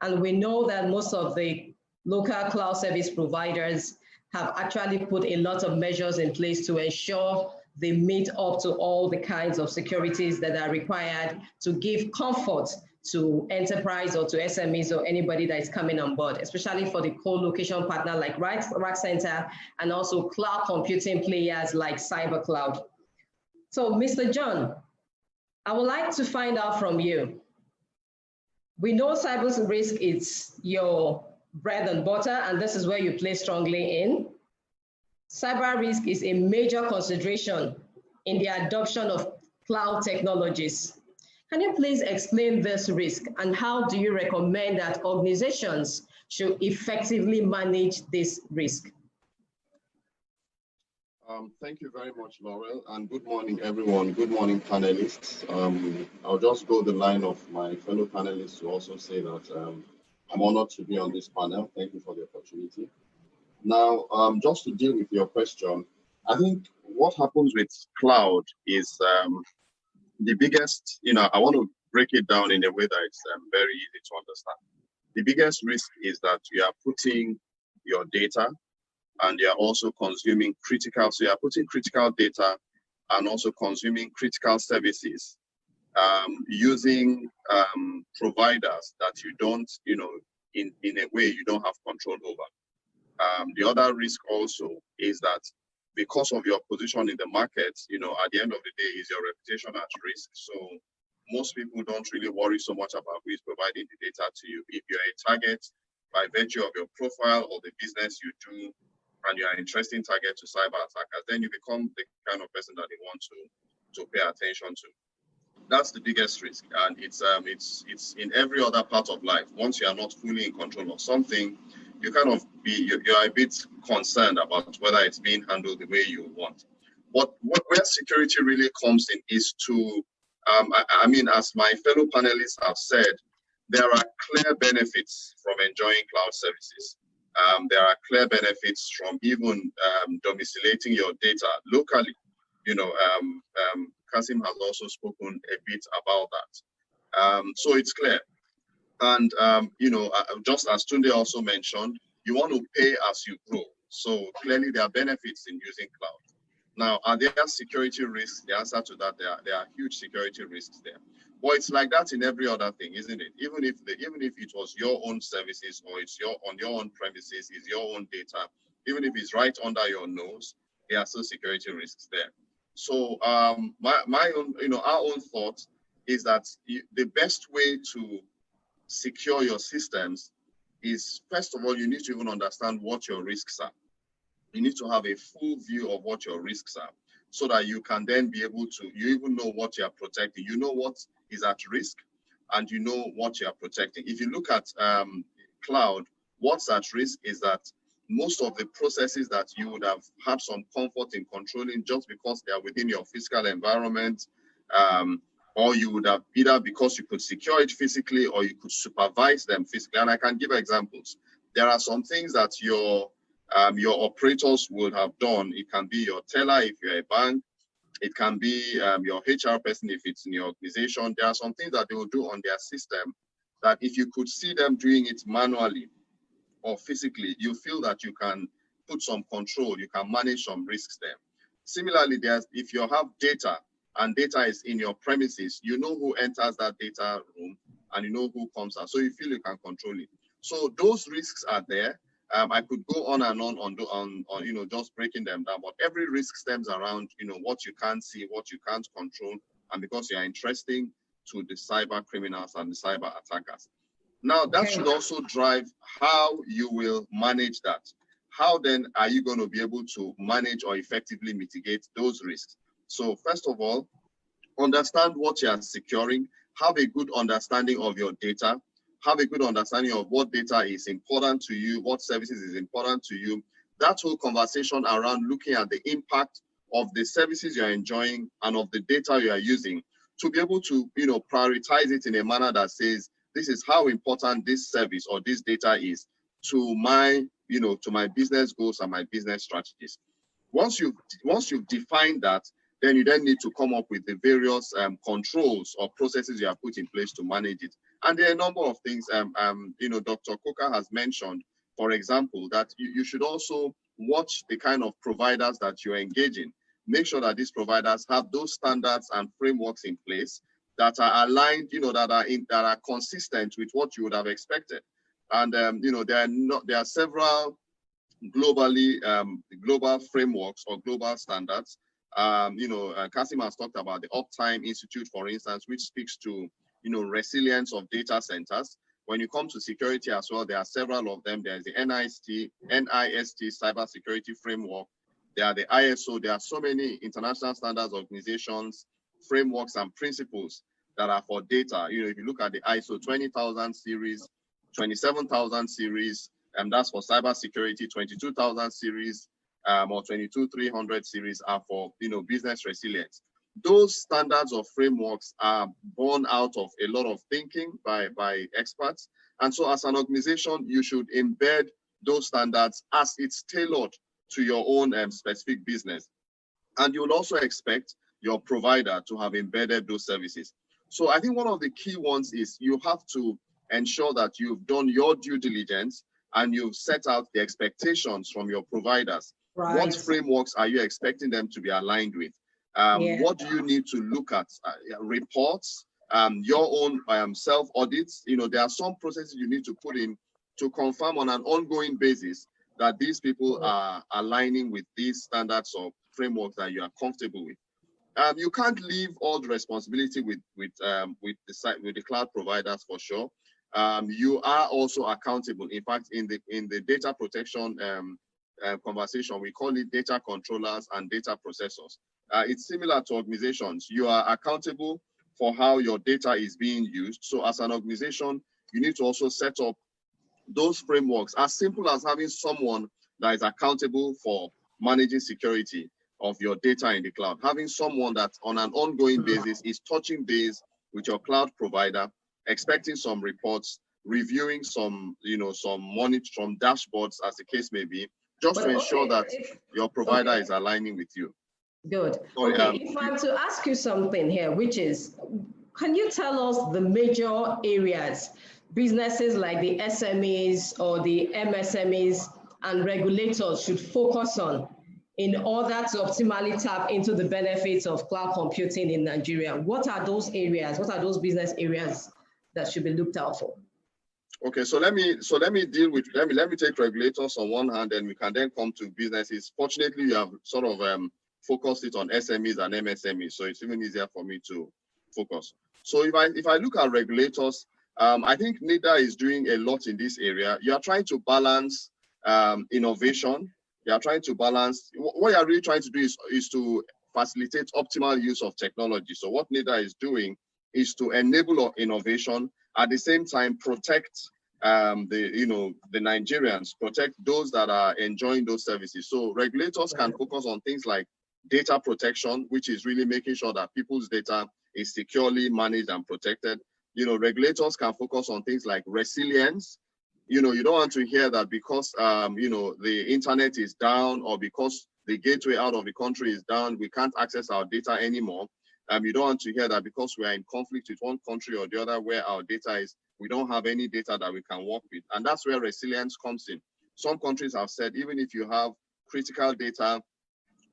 And we know that most of the local cloud service providers have actually put a lot of measures in place to ensure they meet up to all the kinds of securities that are required to give comfort to enterprise or to SMEs or anybody that is coming on board, especially for the co-location partner like RACK Centre and also cloud computing players like CyberCloud. So Mr. John, I would like to find out from you. We know cyber risk is your bread and butter, and this is where you play strongly in. Cyber risk is a major consideration in the adoption of cloud technologies. Can you please explain this risk, and how do you recommend that organizations should effectively manage this risk? Thank you very much, Laurel, and good morning, everyone. Good morning, panelists. I'll just go the line of my fellow panelists to also say that I'm honored to be on this panel. Thank you for the opportunity. Now, just to deal with your question, I think what happens with cloud is the biggest, I want to break it down in a way that it's very easy to understand. The biggest risk is that you are putting your data and you are also consuming critical, so you are putting critical data and also consuming critical services using providers that you don't, in a way you don't have control over. The other risk also is that because of your position in the market, you know, at the end of the day, is your reputation at risk. So most people don't really worry so much about who is providing the data to you. If you're a target by virtue of your profile or the business you do, and you're an interesting target to cyber attackers, then you become the kind of person that they want to pay attention to. That's the biggest risk, and it's in every other part of life. Once you are not fully in control of something, you kind of you're a bit concerned about whether it's being handled the way you want. But where security really comes in is to, I mean, as my fellow panelists have said, there are clear benefits from enjoying cloud services. There are clear benefits from even domiciliating your data locally. You know, Kasim has also spoken a bit about that. So it's clear. And, you know, just as Tunde also mentioned, you want to pay as you grow. So clearly there are benefits in using cloud. Now, are there security risks? The answer to that, there are huge security risks there. Well, it's like that in every other thing, isn't it? Even if it was your own services or it's on your own premises, it's your own data, even if it's right under your nose, there are still security risks there. So my own, you know, our own thought is that the best way to secure your systems is, first of all, you need to even understand what your risks are. You need to have a full view of what your risks are, so that you can then be able to, you even know what you are protecting. You know what is at risk, and you know what you are protecting. If you look at cloud, what's at risk is that most of the processes that you would have had some comfort in controlling just because they are within your physical environment, or you would have either because you could secure it physically or you could supervise them physically. And I can give examples. There are some things that your operators would have done. It can be your teller if you're a bank. It can be your HR person if it's in your organization. There are some things that they will do on their system that if you could see them doing it manually or physically, you feel that you can put some control, you can manage some risks there. Similarly, if you have data and data is in your premises, you know who enters that data room and you know who comes out. So you feel you can control it. So those risks are there. I could go on and on, you know, just breaking them down, but every risk stems around, you know, what you can't see, what you can't control, and because you are interesting to the cyber criminals and the cyber attackers. Now, that should also drive how you will manage that. How then are you going to be able to manage or effectively mitigate those risks? So first of all, understand what you are securing, have a good understanding of your data, have a good understanding of what data is important to you, what services is important to you. That whole conversation around looking at the impact of the services you're enjoying and of the data you are using to be able to, you know, prioritize it in a manner that says, this is how important this service or this data is to my, you know, to my business goals and my business strategies. Once you've defined that, then you then need to come up with the various controls or processes you have put in place to manage it. And there are a number of things, you know, Dr. Coker has mentioned, for example, that you should also watch the kind of providers that you're engaging. Make sure that these providers have those standards and frameworks in place that are aligned, you know, that are consistent with what you would have expected. And you know, there are several global frameworks or global standards. You know, Kasim has talked about the Uptime Institute, for instance, which speaks to, you know, resilience of data centers. When you come to security as well, there are several of them. There's the NIST cybersecurity framework. There are the ISO. There are so many international standards organizations, frameworks and principles that are for data. You know, if you look at the ISO 20,000 series, 27,000 series, and that's for cybersecurity, 22,000 series, or 22,300 series are for, you know, business resilience. Those standards or frameworks are born out of a lot of thinking by experts. And so as an organization, you should embed those standards as it's tailored to your own specific business. And you will also expect your provider to have embedded those services. So I think one of the key ones is you have to ensure that you've done your due diligence and you've set out the expectations from your providers. Right. What frameworks are you expecting them to be aligned with? What do you need to look at? Reports, your own self-audits. You know, there are some processes you need to put in to confirm on an ongoing basis that these people are aligning with these standards or frameworks that you are comfortable with. You can't leave all the responsibility with the cloud providers for sure. You are also accountable. In fact, in the data protection conversation, we call it data controllers and data processors. It's similar to organizations. You are accountable for how your data is being used. So as an organization, you need to also set up those frameworks, as simple as having someone that is accountable for managing security of your data in the cloud, having someone that on an ongoing basis is touching base with your cloud provider, expecting some reports, reviewing some, some dashboards, as the case may be, just to ensure that your provider is aligning with you. Good. Okay, if I'm to ask you something here, which is, can you tell us the major areas businesses like the SMEs or the MSMEs and regulators should focus on in order to optimally tap into the benefits of cloud computing in Nigeria? What are those areas? What are those business areas that should be looked out for? Okay, so let me take regulators on one hand, and we can then come to businesses. Fortunately, you have sort of focused it on SMEs and MSMEs, so it's even easier for me to focus. So if I look at regulators, I think NITDA is doing a lot in this area. You are trying to balance innovation. You are trying to balance, what you are really trying to do is to facilitate optimal use of technology. So what NITDA is doing is to enable innovation, at the same time protect the Nigerians, protect those that are enjoying those services. So regulators can focus on things like data protection, which is really making sure that people's data is securely managed and protected. Regulators can focus on things like resilience. You don't want to hear that because, the internet is down or because the gateway out of the country is down, we can't access our data anymore. You don't want to hear that because we are in conflict with one country or the other where our data is, we don't have any data that we can work with. And that's where resilience comes in. Some countries have said, even if you have critical data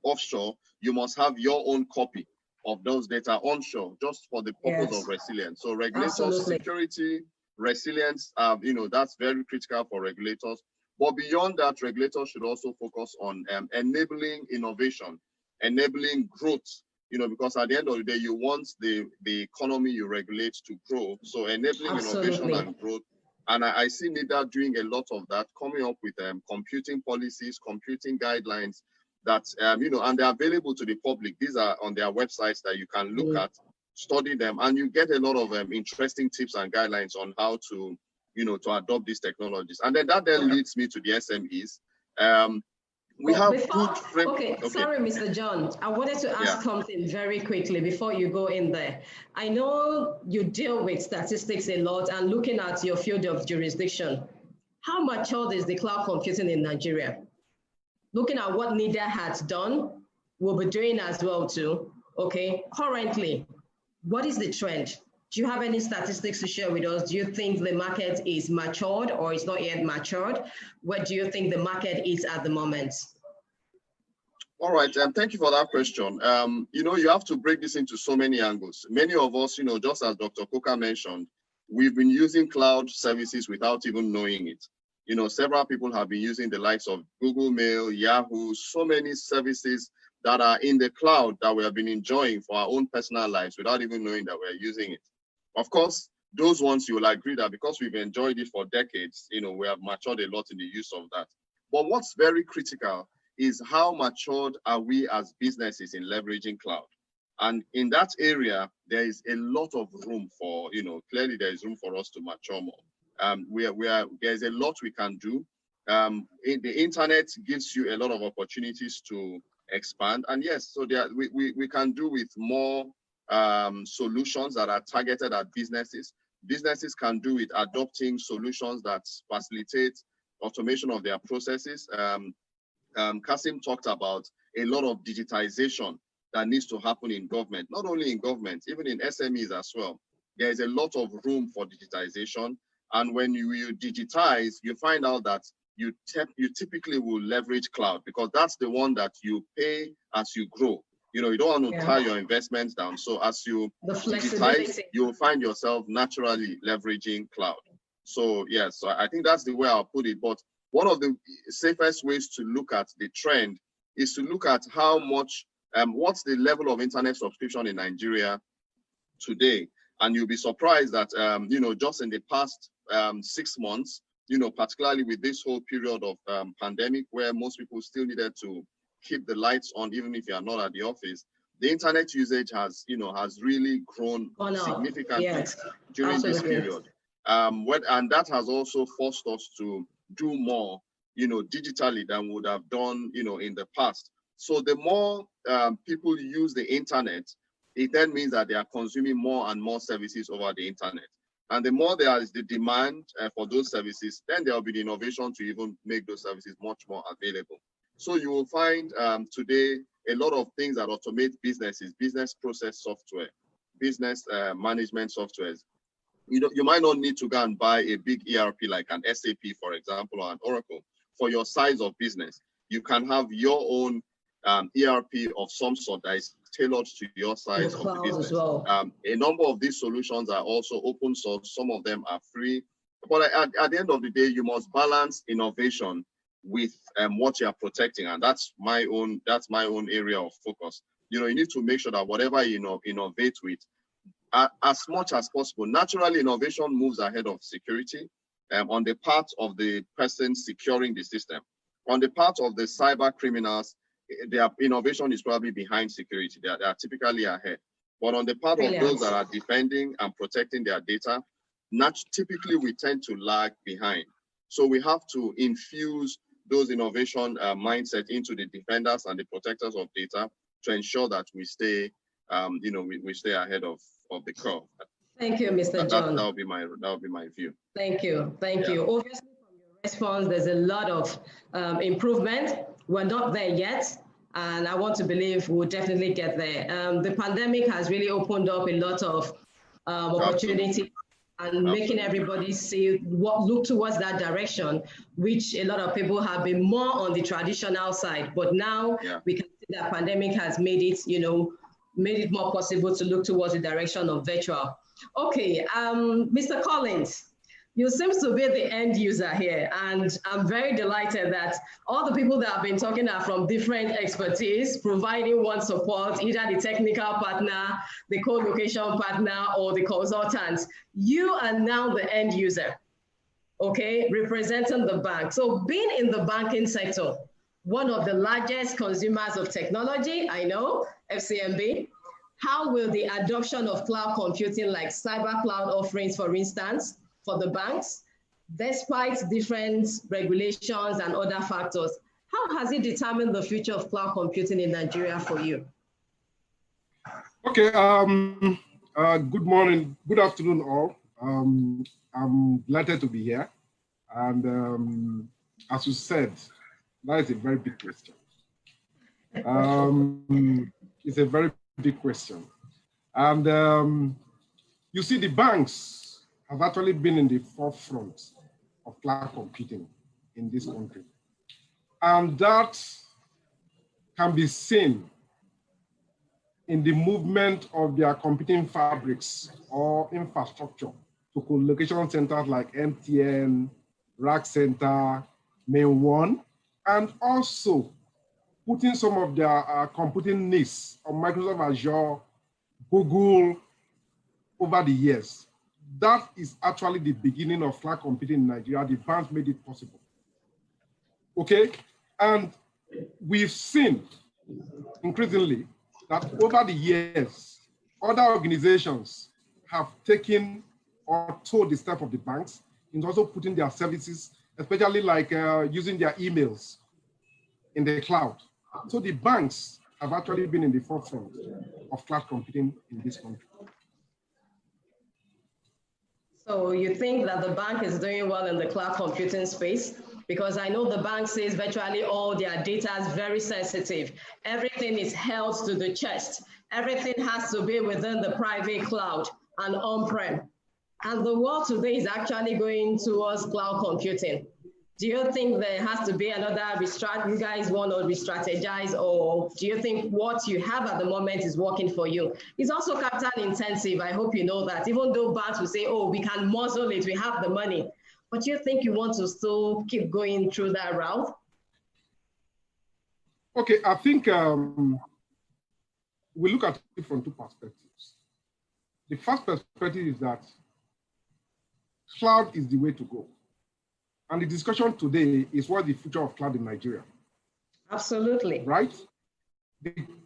offshore, you must have your own copy of those data onshore, just for the purpose of resilience. So regulators, security, resilience, that's very critical for regulators. But beyond that, regulators should also focus on enabling innovation, enabling growth, because at the end of the day, you want the economy you regulate to grow. So enabling innovation and growth. And I see NITDA doing a lot of that, coming up with computing policies, computing guidelines that, and they're available to the public. These are on their websites that you can look at, study them, and you get a lot of interesting tips and guidelines on how to, to adopt these technologies. And then that leads me to the SMEs. We have good okay, sorry, Mr. John. I wanted to ask something very quickly before you go in there. I know you deal with statistics a lot, and looking at your field of jurisdiction, how matured is the cloud computing in Nigeria? Looking at what NITDA has done, we'll be doing as well too. Okay, currently, what is the trend? Do you have any statistics to share with us? Do you think the market is matured or is not yet matured? What do you think the market is at the moment? All right, thank you for that question. You have to break this into so many angles. Many of us, just as Dr. Coker mentioned, we've been using cloud services without even knowing it. Several people have been using the likes of Google Mail, Yahoo, so many services that are in the cloud that we have been enjoying for our own personal lives without even knowing that we're using it. Of course, those ones you will agree that because we've enjoyed it for decades, we have matured a lot in the use of that. But what's very critical is how matured are we as businesses in leveraging cloud? And in that area, there is a lot of room for, clearly there is room for us to mature more. There's a lot we can do. The internet gives you a lot of opportunities to expand. And yes, so we can do with more solutions that are targeted at businesses. Businesses can do with adopting solutions that facilitate automation of their processes. Kasim talked about a lot of digitization that needs to happen in government, not only in government, even in SMEs as well. There is a lot of room for digitization. And when you digitize, you find out that you typically will leverage cloud because that's the one that you pay as you grow. You don't want to tie your investments down. So as you digitize, you'll find yourself naturally leveraging cloud. So yes, so I think that's the way I'll put it. But one of the safest ways to look at the trend is to look at how much, what's the level of internet subscription in Nigeria today. And you'll be surprised that, just in the past 6 months, particularly with this whole period of pandemic where most people still needed to keep the lights on, even if you are not at the office, the internet usage has really grown significantly during this period. And that has also forced us to do more, digitally than we would have done, in the past. So the more people use the internet, it then means that they are consuming more and more services over the internet. And the more there is the demand for those services, then there will be the innovation to even make those services much more available. So you will find today a lot of things that automate businesses, business process software, business management softwares. You might not need to go and buy a big ERP like an SAP, for example, or an Oracle. For your size of business, you can have your own ERP of some sort that is tailored to your size of the business. As well. A number of these solutions are also open source. Some of them are free. But at the end of the day, you must balance innovation with what you are protecting, and that's my own area of focus. You need to make sure that whatever you innovate with, as much as possible. Naturally, innovation moves ahead of security on the part of the person securing the system. On the part of the cyber criminals, their innovation is probably behind security. They are typically ahead. But on the part of those that are defending and protecting their data, typically we tend to lag behind. So we have to infuse those innovation mindset into the defenders and the protectors of data to ensure that we stay, we stay ahead of the curve. Thank you, Mr. John. That would be my view. Thank you. Obviously, from your response, there's a lot of improvement. We're not there yet, and I want to believe we'll definitely get there. The pandemic has really opened up a lot of opportunity and making everybody look towards that direction, which a lot of people have been more on the traditional side. But now we can see that pandemic has made it more possible to look towards the direction of virtual. Okay, Mr. Collins, you seem to be the end user here, and I'm very delighted that all the people that have been talking are from different expertise, providing one support, either the technical partner, the co-location partner, or the consultant. You are now the end user, okay, representing the bank. So being in the banking sector, one of the largest consumers of technology, I know, FCMB, how will the adoption of cloud computing like cyber cloud offerings, for instance, for the banks, despite different regulations and other factors, how has it determined the future of cloud computing in Nigeria for you? Okay, good morning, good afternoon all. I'm delighted to be here. And as you said, that is a very big question. It's a very big question. And you see, the banks have actually been in the forefront of cloud computing in this country. And that can be seen in the movement of their computing fabrics or infrastructure to co-location centers like MTN, RACK CENTRE, VMWARE, and also putting some of their computing needs on Microsoft Azure, Google over the years. That is actually the beginning of cloud computing in Nigeria. The banks made it possible. Okay, and we've seen increasingly that over the years, other organizations have taken or told the step of the banks in also putting their services, especially like using their emails in the cloud. So the banks have actually been in the forefront of cloud computing in this country. So you think that the bank is doing well in the cloud computing space? Because I know the bank says virtually all their data is very sensitive. Everything is held to the chest. Everything has to be within the private cloud and on-prem. And the world today is actually going towards cloud computing. Do you think there has to be another you guys want to re-strategize, or do you think what you have at the moment is working for you? It's also capital intensive. I hope you know that. Even though banks will say, oh, we can muzzle it, we have the money. But you think you want to still keep going through that route? Okay, I think we look at it from two perspectives. The first perspective is that cloud is the way to go. And the discussion today is what the future of cloud in Nigeria. Absolutely. Right?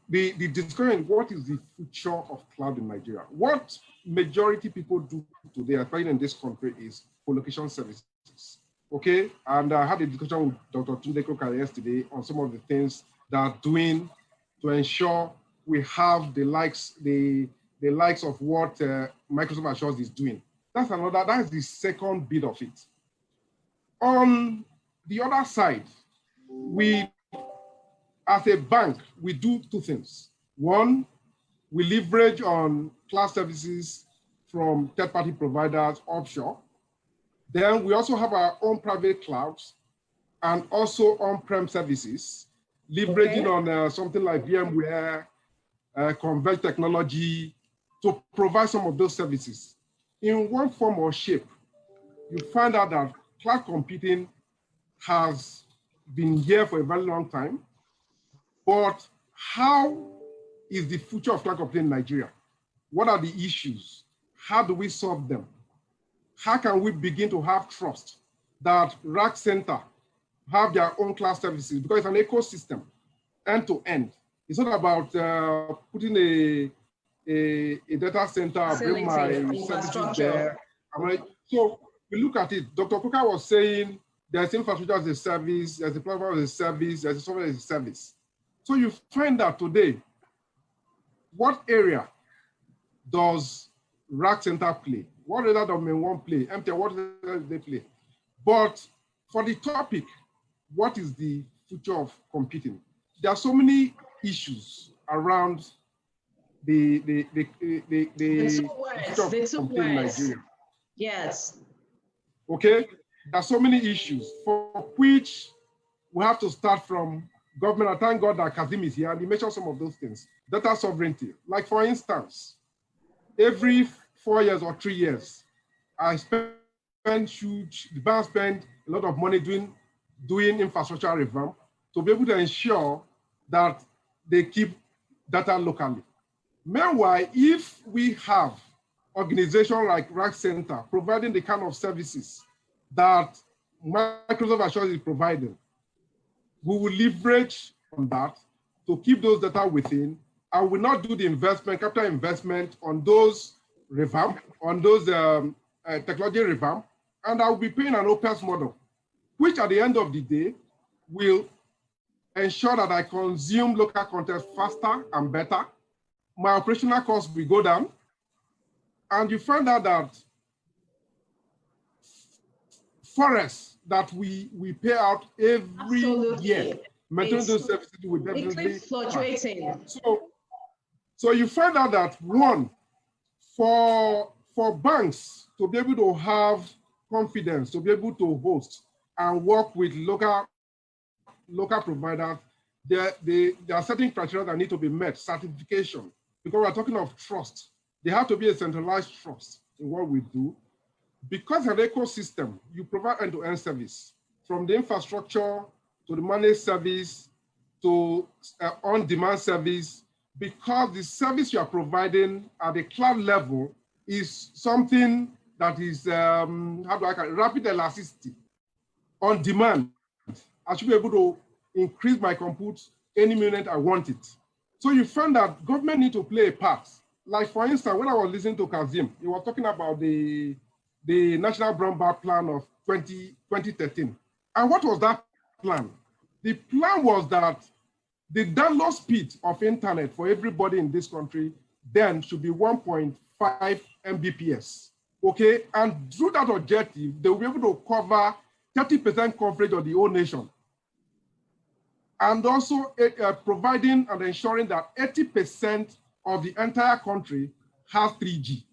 The discussion, what is the future of cloud in Nigeria? What majority people do today, especially in this country, is co-location services. Okay, and I had a discussion with Dr. Tunde Koka yesterday on some of the things that are doing to ensure we have the likes of what Microsoft Azure is doing. That's the second bit of it. On the other side, we, as a bank, we do two things. One, we leverage on cloud services from third-party providers offshore. Then we also have our own private clouds and also on-prem services, leveraging on something like VMWARE, Converge technology to provide some of those services. In one form or shape, you find out that cloud computing has been here for a very long time, but how is the future of cloud computing in Nigeria? What are the issues? How do we solve them? How can we begin to have trust that RACK Center have their own cloud services? Because it's an ecosystem, end to end. It's not about putting a data center, bring my services there. So we look at it. Dr. Koka was saying there's infrastructure as a service, there's a platform as a service, there's a software as a service. So you find that today, what area does RACK Center play? What area does Main One play? MTN, what area do they play? But for the topic, what is the future of computing? There are so many issues around the future of computing in Nigeria. Yes. Okay, there are so many issues for which we have to start from government. I thank God that Kazim is here and he mentioned some of those things. Data sovereignty, like for instance, every 4 years or 3 years, I spend the bank spend a lot of money doing infrastructure revamp to be able to ensure that they keep data locally. Meanwhile, if we have organizations like RACK Center providing the kind of services that Microsoft Azure is providing, we will leverage on that to keep those data within, and will not do the investment, capital investment on those revamp, on those technology revamp, and I will be paying an OPEX model, which at the end of the day will ensure that I consume local content faster and better. My operational costs will go down. And you find out that forests that we pay out every year, maintaining those services will definitely keeps fluctuating. So you find out that one, for banks to be able to have confidence, to be able to host and work with local providers, there are certain criteria that need to be met, certification, because we're talking of trust. There have to be a centralized trust in what we do. Because of the ecosystem, you provide end-to-end service, from the infrastructure to the managed service to on-demand service, because the service you are providing at the cloud level is something that is, rapid elasticity, on demand. I should be able to increase my compute any minute I want it. So you find that government need to play a part. Like for instance, when I was listening to Kazim, he was talking about the National Broadband Plan of 2013. And what was that plan? The plan was that the download speed of internet for everybody in this country then should be 1.5 Mbps. Okay, and through that objective, they will be able to cover 30% coverage of the whole nation. And also providing and ensuring that 80% of the entire country has 3G.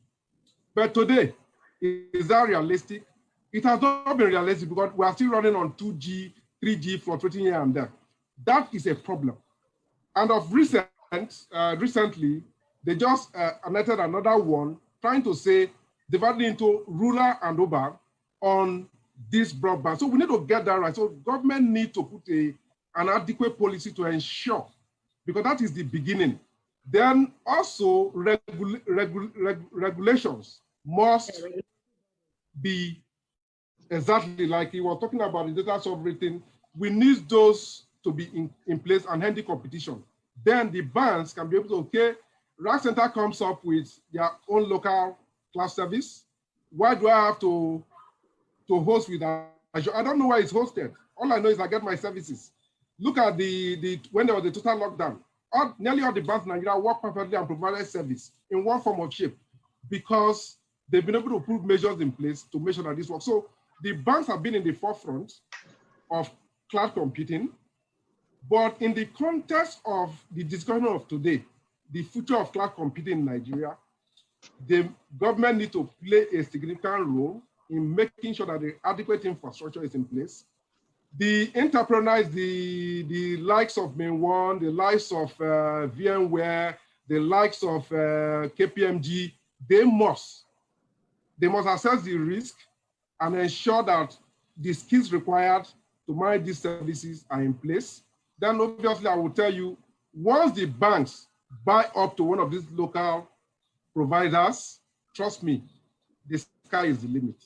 But today, is that realistic? It has not been realistic because we are still running on 2G, 3G, fluctuating here and there. That is a problem. And of recently, they just enacted another one trying to say, divided into rural and urban on this broadband. So we need to get that right. So government need to put an adequate policy to ensure, because that is the beginning. Then also regulations must be exactly like you were talking about the data sovereignty. We need those to be in place and handy competition. Then the banks can be able to, okay, RACK Center comes up with their own local cloud service. Why do I have to host with Azure? I don't know where it's hosted. All I know is I get my services. Look at when there was the total lockdown. Nearly all the banks in Nigeria work perfectly and provided service in one form or shape because they've been able to put measures in place to make sure that this works. So the banks have been in the forefront of cloud computing, but in the context of the discussion of today, the future of cloud computing in Nigeria, the government needs to play a significant role in making sure that the adequate infrastructure is in place. The enterprise, the likes of VMWARE, the likes of VMWARE, the likes of KPMG, they must assess the risk and ensure that the skills required to manage these services are in place. Then obviously I will tell you, once the banks buy up to one of these local providers, trust me, the sky is the limit.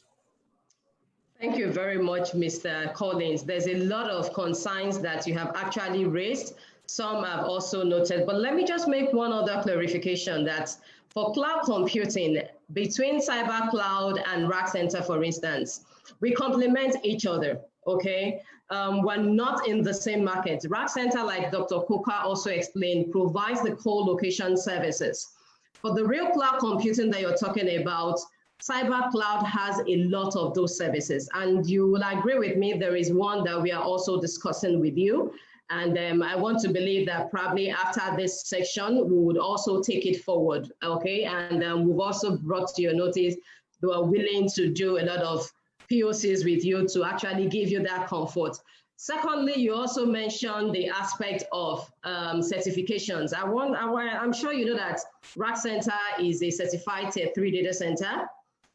Thank you very much, Mr. Collins. There's a lot of concerns that you have actually raised. Some I've also noted, but let me just make one other clarification that for cloud computing, between Cyber Cloud and RACK Center, for instance, we complement each other, okay? We're not in the same market. RACK Center, like Dr. Koka also explained, provides the co-location services. For the real cloud computing that you're talking about, Cyber Cloud has a lot of those services, and you will agree with me, there is one that we are also discussing with you. And I want to believe that probably after this section, we would also take it forward, okay? And we've also brought to your notice, they are willing to do a lot of POCs with you to actually give you that comfort. Secondly, you also mentioned the aspect of certifications. I'm sure you know that RACK Center is a certified Tier 3 data center,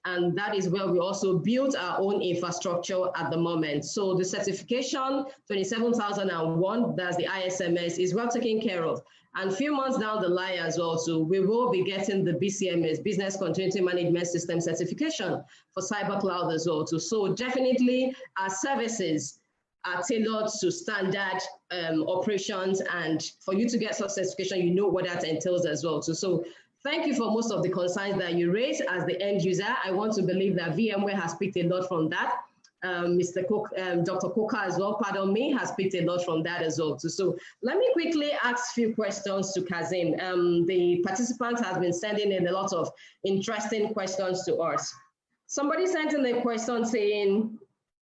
and that is where we also built our own infrastructure at the moment. So the certification 27001, that's the ISMS, is well taken care of. And a few months down the line as well, so we will be getting the BCMS, Business Continuity Management System certification for Cyber Cloud as well too. So definitely our services are tailored to standard operations, and for you to get such certification, you know what that entails as well too. So thank you for most of the concerns that you raised as the end user. I want to believe that VMware has picked a lot from that. Dr. Koka as well, pardon me, has picked a lot from that as well too. So let me quickly ask a few questions to Kazim. The participants have been sending in a lot of interesting questions to us. Somebody sent in a question saying,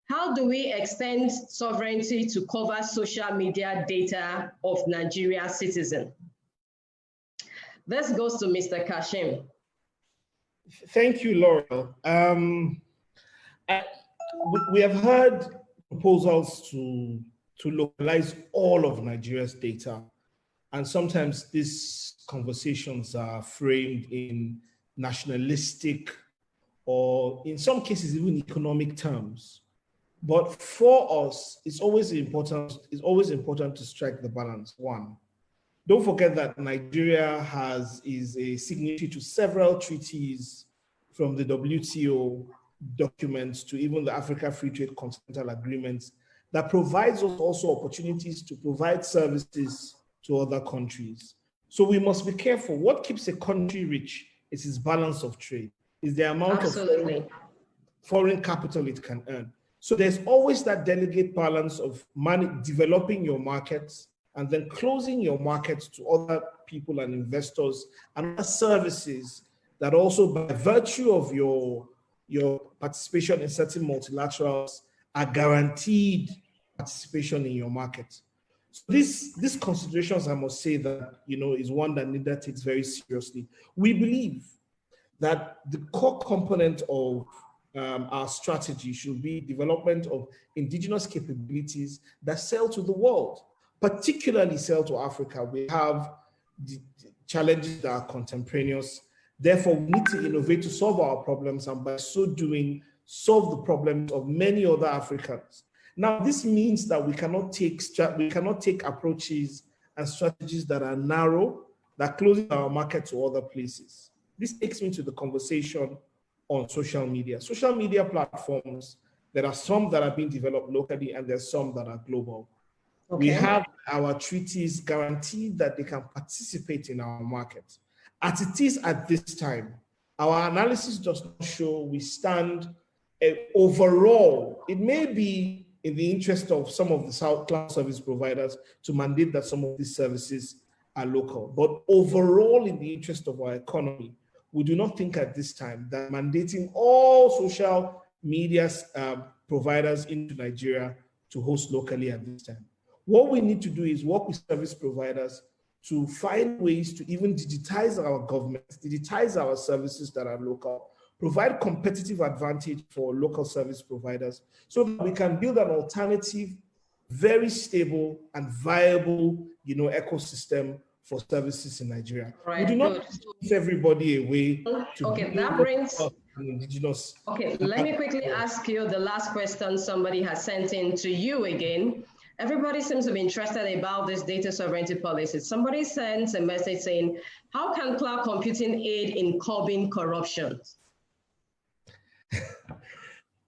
how do we extend sovereignty to cover social media data of Nigeria citizens? This goes to Mr. Kashim. Thank you, Laurel. We have heard proposals to localize all of Nigeria's data. And sometimes these conversations are framed in nationalistic or in some cases even economic terms. But for us, it's always important to strike the balance. One, don't forget that Nigeria is a signatory to several treaties, from the WTO documents to even the Africa Free Trade Continental Agreements, that provides us also opportunities to provide services to other countries. So we must be careful. What keeps a country rich is its balance of trade, is the amount of foreign capital it can earn. So there's always that delicate balance of developing your markets and then closing your markets to other people and investors and other services that also, by virtue of your participation in certain multilaterals, are guaranteed participation in your market. So these considerations, I must say that, is one that NITDA takes very seriously. We believe that the core component of our strategy should be development of indigenous capabilities that sell to the world, particularly sell to Africa. We have the challenges that are contemporaneous. Therefore, we need to innovate to solve our problems, and by so doing, solve the problems of many other Africans. Now, this means that we cannot take approaches and strategies that are narrow, that close our market to other places. This takes me to the conversation on social media. Social media platforms, there are some that are being developed locally and there's some that are global. Okay. We have our treaties guaranteed that they can participate in our market. As it is at this time, our analysis does not show we stand overall. It may be in the interest of some of the cloud service providers to mandate that some of these services are local. But overall, in the interest of our economy, we do not think at this time that mandating all social media providers into Nigeria to host locally at this time. What we need to do is work with service providers to find ways to even digitize our government, digitize our services that are local, provide competitive advantage for local service providers so that we can build an alternative, very stable and viable, ecosystem for services in Nigeria. Right, we do not give everybody away to that brings indigenous. Okay, let me quickly ask you the last question somebody has sent in to you again. Everybody seems to be interested about this data sovereignty policy. Somebody sends a message saying, how can cloud computing aid in curbing corruption?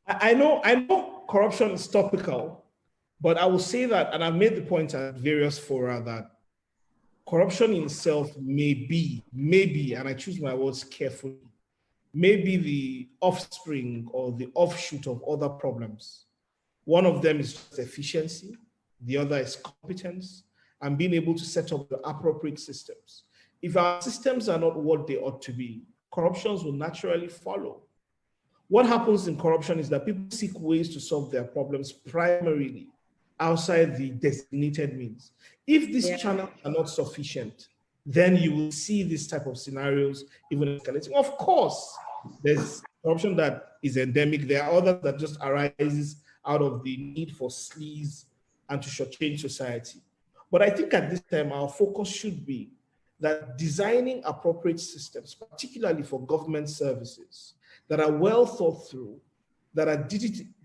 I know corruption is topical, but I will say that, and I've made the point at various fora that corruption in itself may be, and I choose my words carefully, may be the offspring or the offshoot of other problems. One of them is just efficiency. The other is competence and being able to set up the appropriate systems. If our systems are not what they ought to be, corruptions will naturally follow. What happens in corruption is that people seek ways to solve their problems primarily outside the designated means. If these channels are not sufficient, then you will see this type of scenarios even escalating. Of course, there's corruption that is endemic. There are others that just arises out of the need for sleaze and to shortchange society. But I think at this time, our focus should be that designing appropriate systems, particularly for government services, that are well thought through, that are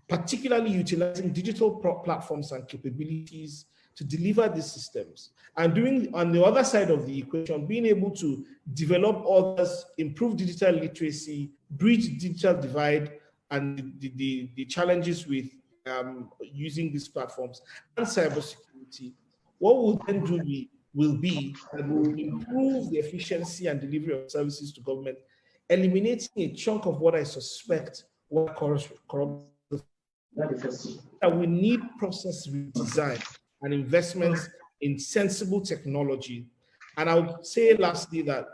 particularly utilizing digital platforms and capabilities to deliver these systems. And doing, on the other side of the equation, being able to develop others, improve digital literacy, bridge digital divide, and the challenges with using these platforms and cybersecurity. What we'll then do will be that we'll improve the efficiency and delivery of services to government, eliminating a chunk of what I suspect what corruption. That we need process redesign and investments in sensible technology. And I would say lastly that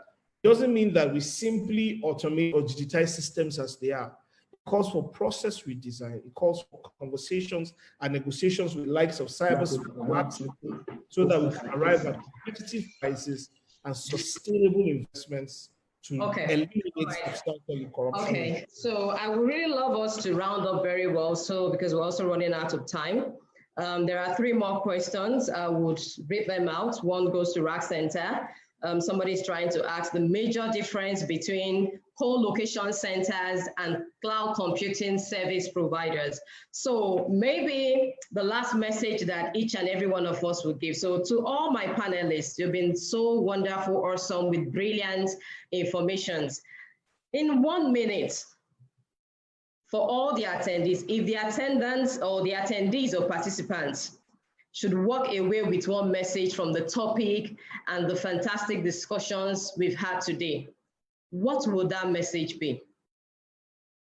it doesn't mean that we simply automate or digitize systems as they are. It calls for process redesign. It calls for conversations and negotiations with likes of cybersecurity so that we can arrive at competitive prices and sustainable investments to eliminate substantial corruption. Okay, so I would really love us to round up very well, so because we're also running out of time. There are 3 more questions. I would read them out. One goes to RACK Center. Somebody's trying to ask the major difference between co-location centers and cloud computing service providers. So maybe the last message that each and every one of us would give. So to all my panelists, you've been so wonderful, awesome, with brilliant informations. In 1 minute, for all the attendees, if the attendants or the attendees or participants should walk away with one message from the topic and the fantastic discussions we've had today, what would that message be?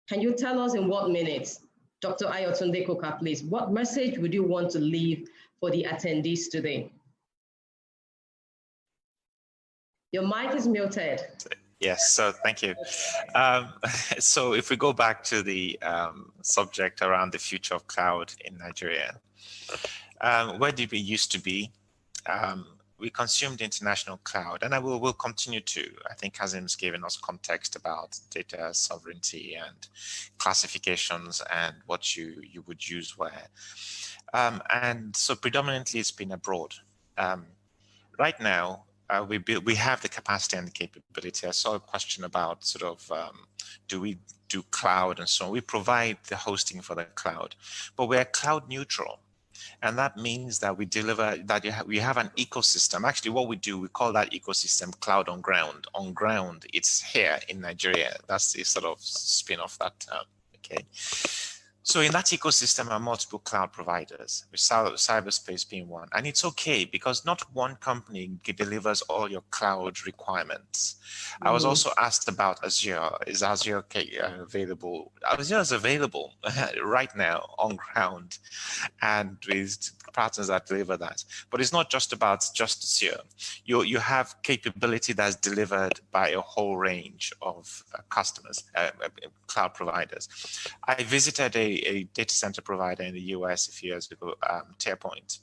Can you tell us in 1 minute, Dr. Ayotunde Koka, please, what message would you want to leave for the attendees today? Your mic is muted. Yes, so thank you. So if we go back to the subject around the future of cloud in Nigeria, where did we used to be? We consumed international cloud, and will continue to. I think Kazim's given us context about data sovereignty and classifications and what you would use where. And so predominantly it's been abroad. Right now, we have the capacity and the capability. I saw a question about sort of do we do cloud and so on. We provide the hosting for the cloud, but we're cloud neutral. And that means that we deliver, that we have an ecosystem. Actually, what we do, we call that ecosystem cloud on ground. On ground, it's here in Nigeria. That's the sort of spin off that term, okay? So in that ecosystem are multiple cloud providers, with cyberspace being one. And it's okay because not one company delivers all your cloud requirements. I was also asked about Azure. Is Azure available? Azure is available right now on ground and with partners that deliver that. But it's not just about just Azure. You have capability that's delivered by a whole range of customers, cloud providers. I visited a data center provider in the US a few years ago, TerraPoint,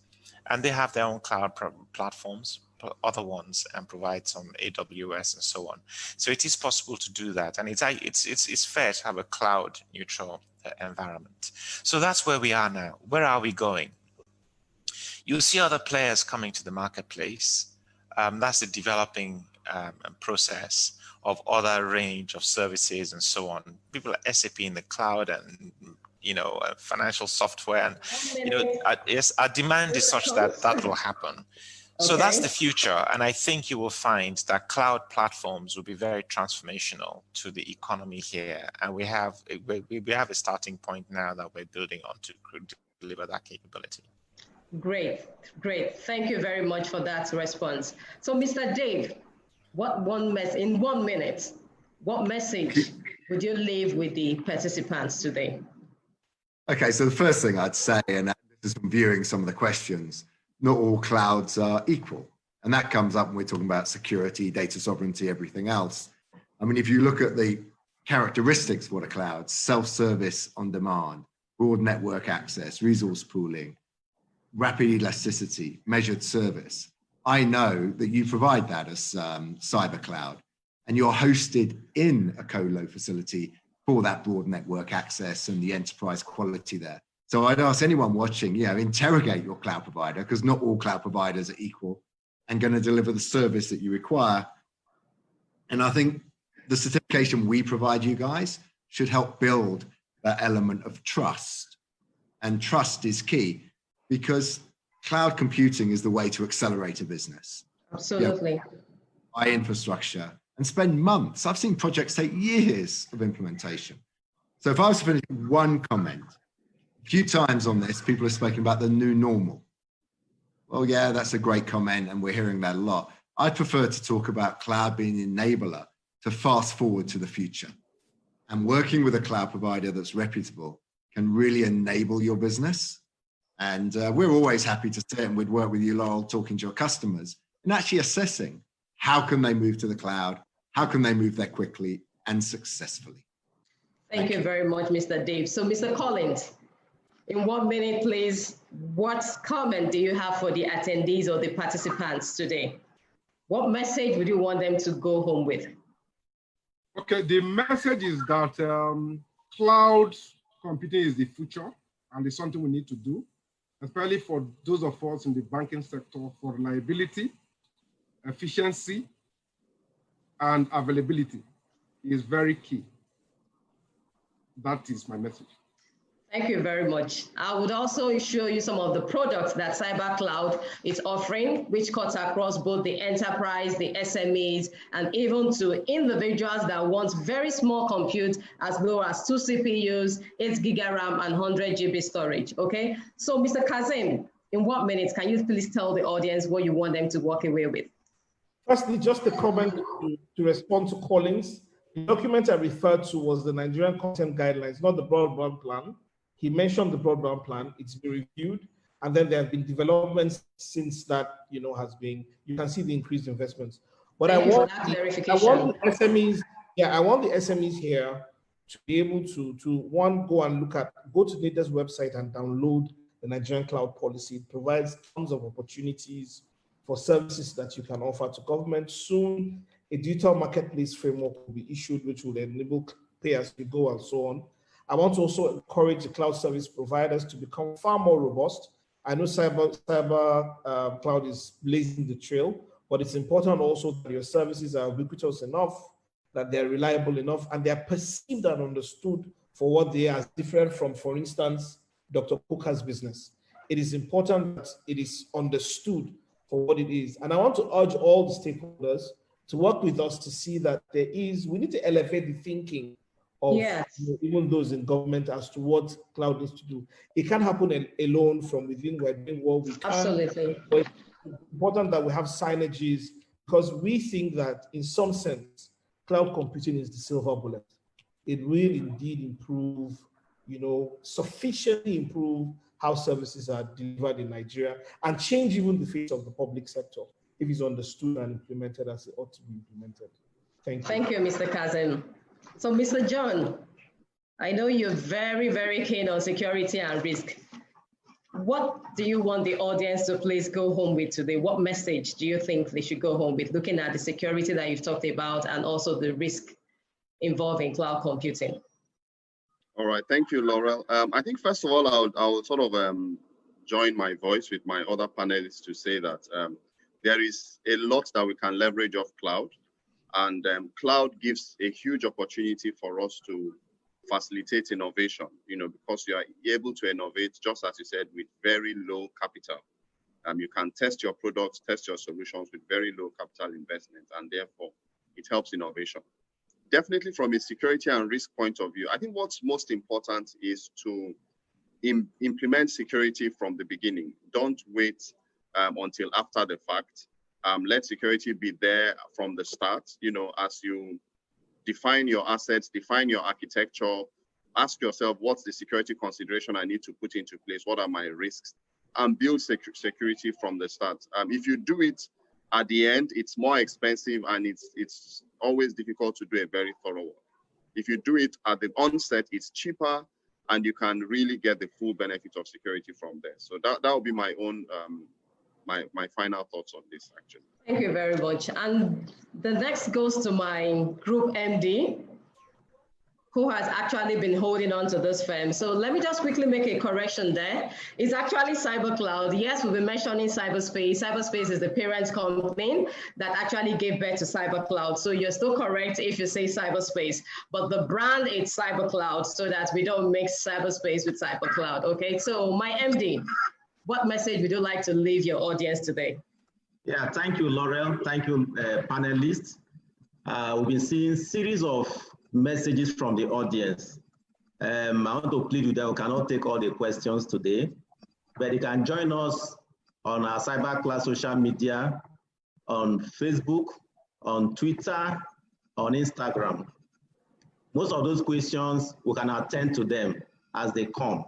and they have their own cloud platforms, other ones, and provide some AWS and so on. So it is possible to do that, and it's fair to have a cloud neutral environment. So that's where we are now. Where are we going? You'll see other players coming to the marketplace. That's the developing process of other range of services and so on. People like SAP in the cloud and financial software, and yes, our demand is such that will happen. So that's the future, and I think you will find that cloud platforms will be very transformational to the economy here, and we have a starting point now that we're building on to deliver that capability. Great. Thank you very much for that response. So, Mr. Dave, in 1 minute, what message would you leave with the participants today? Okay, so the first thing I'd say, and this is from viewing some of the questions, not all clouds are equal. And that comes up when we're talking about security, data sovereignty, everything else. I mean, if you look at the characteristics of what a cloud, self-service on demand, broad network access, resource pooling, rapid elasticity, measured service. I know that you provide that as cyber cloud, and you're hosted in a colo facility for that broad network access and the enterprise quality there. So I'd ask anyone watching, interrogate your cloud provider, because not all cloud providers are equal and going to deliver the service that you require. And I think the certification we provide you guys should help build that element of trust. And trust is key, because cloud computing is the way to accelerate a business. Absolutely. Buy infrastructure and spend months. I've seen projects take years of implementation. So if I was to finish one comment, a few times on this, people have spoken about the new normal. Well, yeah, that's a great comment, and we're hearing that a lot. I prefer to talk about cloud being an enabler to fast forward to the future. And working with a cloud provider that's reputable can really enable your business. And we're always happy to sit and we'd work with you, Laurel, talking to your customers and actually assessing how can they move to the cloud, how can they move there quickly and successfully. Thank you very much, Mr. Dave. So, Mr. Collins, in 1 minute, please, what comment do you have for the attendees or the participants today? What message would you want them to go home with? Okay, the message is that cloud computing is the future, and it's something we need to do, especially for those of us in the banking sector, for reliability, efficiency, and availability is very key. That is my message. Thank you very much. I would also show you some of the products that Cyber Cloud is offering, which cuts across both the enterprise, the SMEs, and even to individuals that want very small compute as low as 2 CPUs, 8 GB RAM, and 100 GB storage, okay? So Mr. Kazim, in 1 minute, can you please tell the audience what you want them to walk away with? Firstly, just a comment to respond to Collins. The document I referred to was the Nigerian Content Guidelines, not the broadband plan. He mentioned the broadband plan, it's been reviewed, and then there have been developments since that, has been, you can see the increased investments. But I want the SMEs, I want the SMEs here to be able to one, go to NITDA's website and download the Nigerian Cloud Policy. It provides tons of opportunities for services that you can offer to government. Soon, a digital marketplace framework will be issued, which will enable pay as you go and so on. I want to also encourage the cloud service providers to become far more robust. I know cyber cloud is blazing the trail, but it's important also that your services are ubiquitous enough, that they're reliable enough, and they're perceived and understood for what they are, different from, for instance, Dr. Coker's business. It is important that it is understood for what it is. And I want to urge all the stakeholders to work with us to see that we need to elevate the thinking of even those in government as to what cloud needs to do. It can't happen alone from within. We're doing what we can. Absolutely. But it's important that we have synergies, because we think that in some sense, cloud computing is the silver bullet. It will indeed improve, sufficiently improve how services are delivered in Nigeria and change even the face of the public sector if it's understood and implemented as it ought to be implemented. Thank you. Thank you, Mr. Kazim. So, Mr. John, I know you're very, very keen on security and risk. What do you want the audience to please go home with today? What message do you think they should go home with, looking at the security that you've talked about and also the risk involved in cloud computing? All right, thank you, Laurel. I think first of all, I'll sort of join my voice with my other panelists to say that there is a lot that we can leverage off cloud, and cloud gives a huge opportunity for us to facilitate innovation, because you are able to innovate, just as you said, with very low capital. You can test your products, test your solutions with very low capital investment, and therefore it helps innovation. Definitely from a security and risk point of view, I think what's most important is to implement security from the beginning. Don't wait until after the fact. Let security be there from the start. As you define your assets, define your architecture, ask yourself, what's the security consideration I need to put into place? What are my risks? And build security from the start. If you do it at the end, it's more expensive, and it's always difficult to do a very thorough one. If you do it at the onset, it's cheaper, and you can really get the full benefit of security from there. So that will be my own my final thoughts on this, actually. Thank you very much. And the next goes to my group MD, who has actually been holding on to this firm. So let me just quickly make a correction there. It's actually CyberCloud. Yes, we've been mentioning cyberspace. Cyberspace is the parent company that actually gave birth to CyberCloud. So you're still correct if you say cyberspace, but the brand is CyberCloud, so that we don't mix cyberspace with CyberCloud, okay? So my MD, what message would you like to leave your audience today? Yeah, thank you, Laurel. Thank you, panelists. We've been seeing series of messages from the audience. I want to plead with them. We cannot take all the questions today, but you can join us on our CyberCloud social media, on Facebook, on Twitter, on Instagram. Most of those questions, we can attend to them as they come.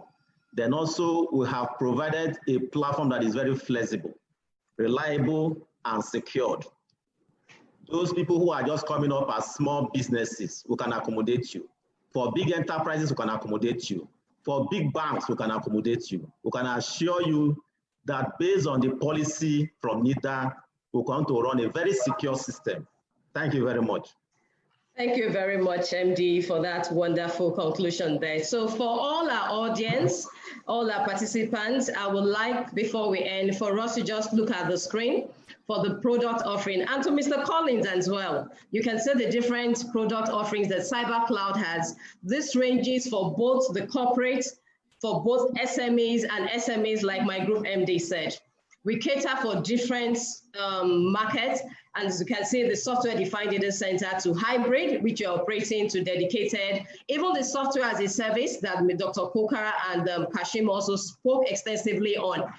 Then also, we have provided a platform that is very flexible, reliable, and secured. Those people who are just coming up as small businesses, we can accommodate you. For big enterprises, we can accommodate you. For big banks, we can accommodate you. We can assure you that based on the policy from NITDA, we're going to run a very secure system. Thank you very much. Thank you very much, MD, for that wonderful conclusion there. So for all our audience, all our participants, I would like, before we end, for us to just look at the screen for the product offering, and to Mr. Collins as well. You can see the different product offerings that CyberCloud has. This ranges for both the corporate, for both SMEs and SMEs, like my group MD said. We cater for different markets, and as you can see, the software-defined data center to hybrid, which you're operating, to dedicated, even the software as a service that Dr. Coker and Kashim also spoke extensively on.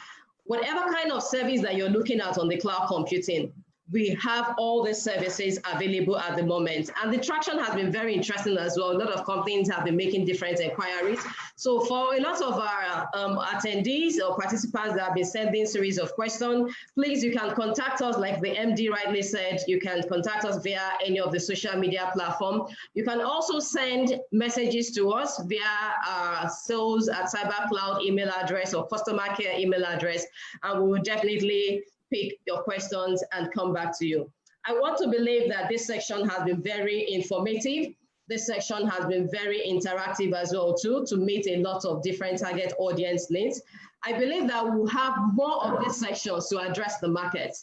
Whatever kind of service that you're looking at on the cloud computing, we have all the services available at the moment. And the traction has been very interesting as well. A lot of companies have been making different inquiries. So for a lot of our attendees or participants that have been sending series of questions, please, you can contact us, like the MD rightly said, you can contact us via any of the social media platform. You can also send messages to us via our sales@cybercloud email address or customer care email address, and we will definitely pick your questions and come back to you. I want to believe that this section has been very informative. This section has been very interactive as well too, to meet a lot of different target audience needs. I believe that we'll have more of these sections to address the market.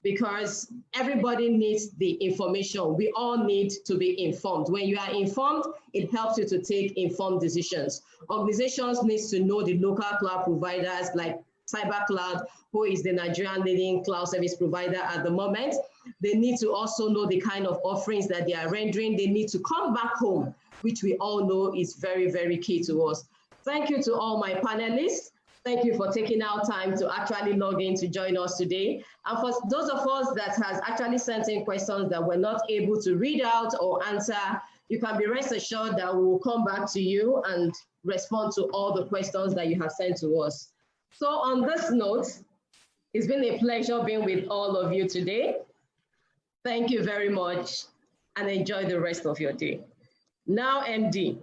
because everybody needs the information. We all need to be informed. When you are informed, it helps you to take informed decisions. Organizations need to know the local cloud providers like CyberCloud, who is the Nigerian leading cloud service provider at the moment. They need to also know the kind of offerings that they are rendering. They need to come back home, which we all know is very, very key to us. Thank you to all my panelists. Thank you for taking out time to actually log in to join us today. And for those of us that has actually sent in questions that we're not able to read out or answer, you can be rest assured that we will come back to you and respond to all the questions that you have sent to us. So on this note, it's been a pleasure being with all of you today. Thank you very much and enjoy the rest of your day. Now, MD,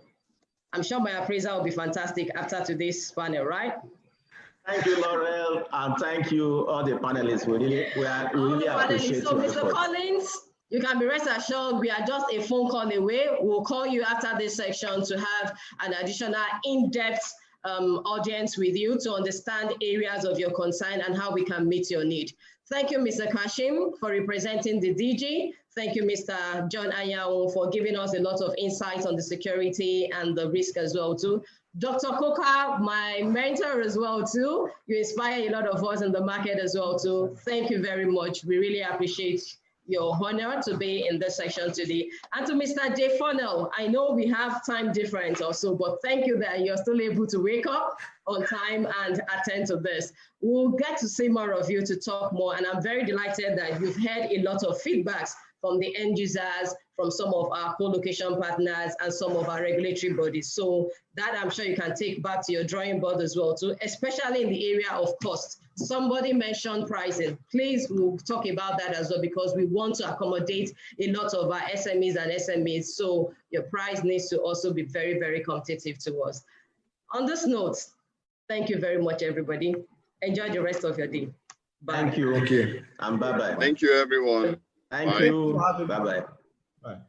I'm sure my appraisal will be fantastic after today's panel, right? Thank you, Laurel, and thank you, all the panelists. We really appreciate so, your Mr. effort. Collins, you can be rest assured we are just a phone call away. We'll call you after this section to have an additional in-depth audience with you to understand areas of your concern and how we can meet your need. Thank you, Mr. Kashim, for representing the DG. Thank you, Mr. John Anyao, for giving us a lot of insights on the security and the risk as well, too. Dr. Koka, my mentor as well, too. You inspire a lot of us in the market as well, too. Thank you very much. We really appreciate your honor to be in this section today. And to Mr. J. Funnel, I know we have time difference also, but thank you that you're still able to wake up on time and attend to this. We'll get to see more of you to talk more, and I'm very delighted that you've heard a lot of feedbacks from the end users, from some of our co-location partners and some of our regulatory bodies. So that I'm sure you can take back to your drawing board as well too, especially in the area of cost. Somebody mentioned pricing. Please, we'll talk about that as well, because we want to accommodate a lot of our SMEs and SMEs. So your price needs to also be very, very competitive to us. On this note, thank you very much, everybody. Enjoy the rest of your day. Bye. Thank you. Thank you. And bye-bye. Thank you, everyone. Thank Bye. you. Bye-bye.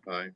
Bye.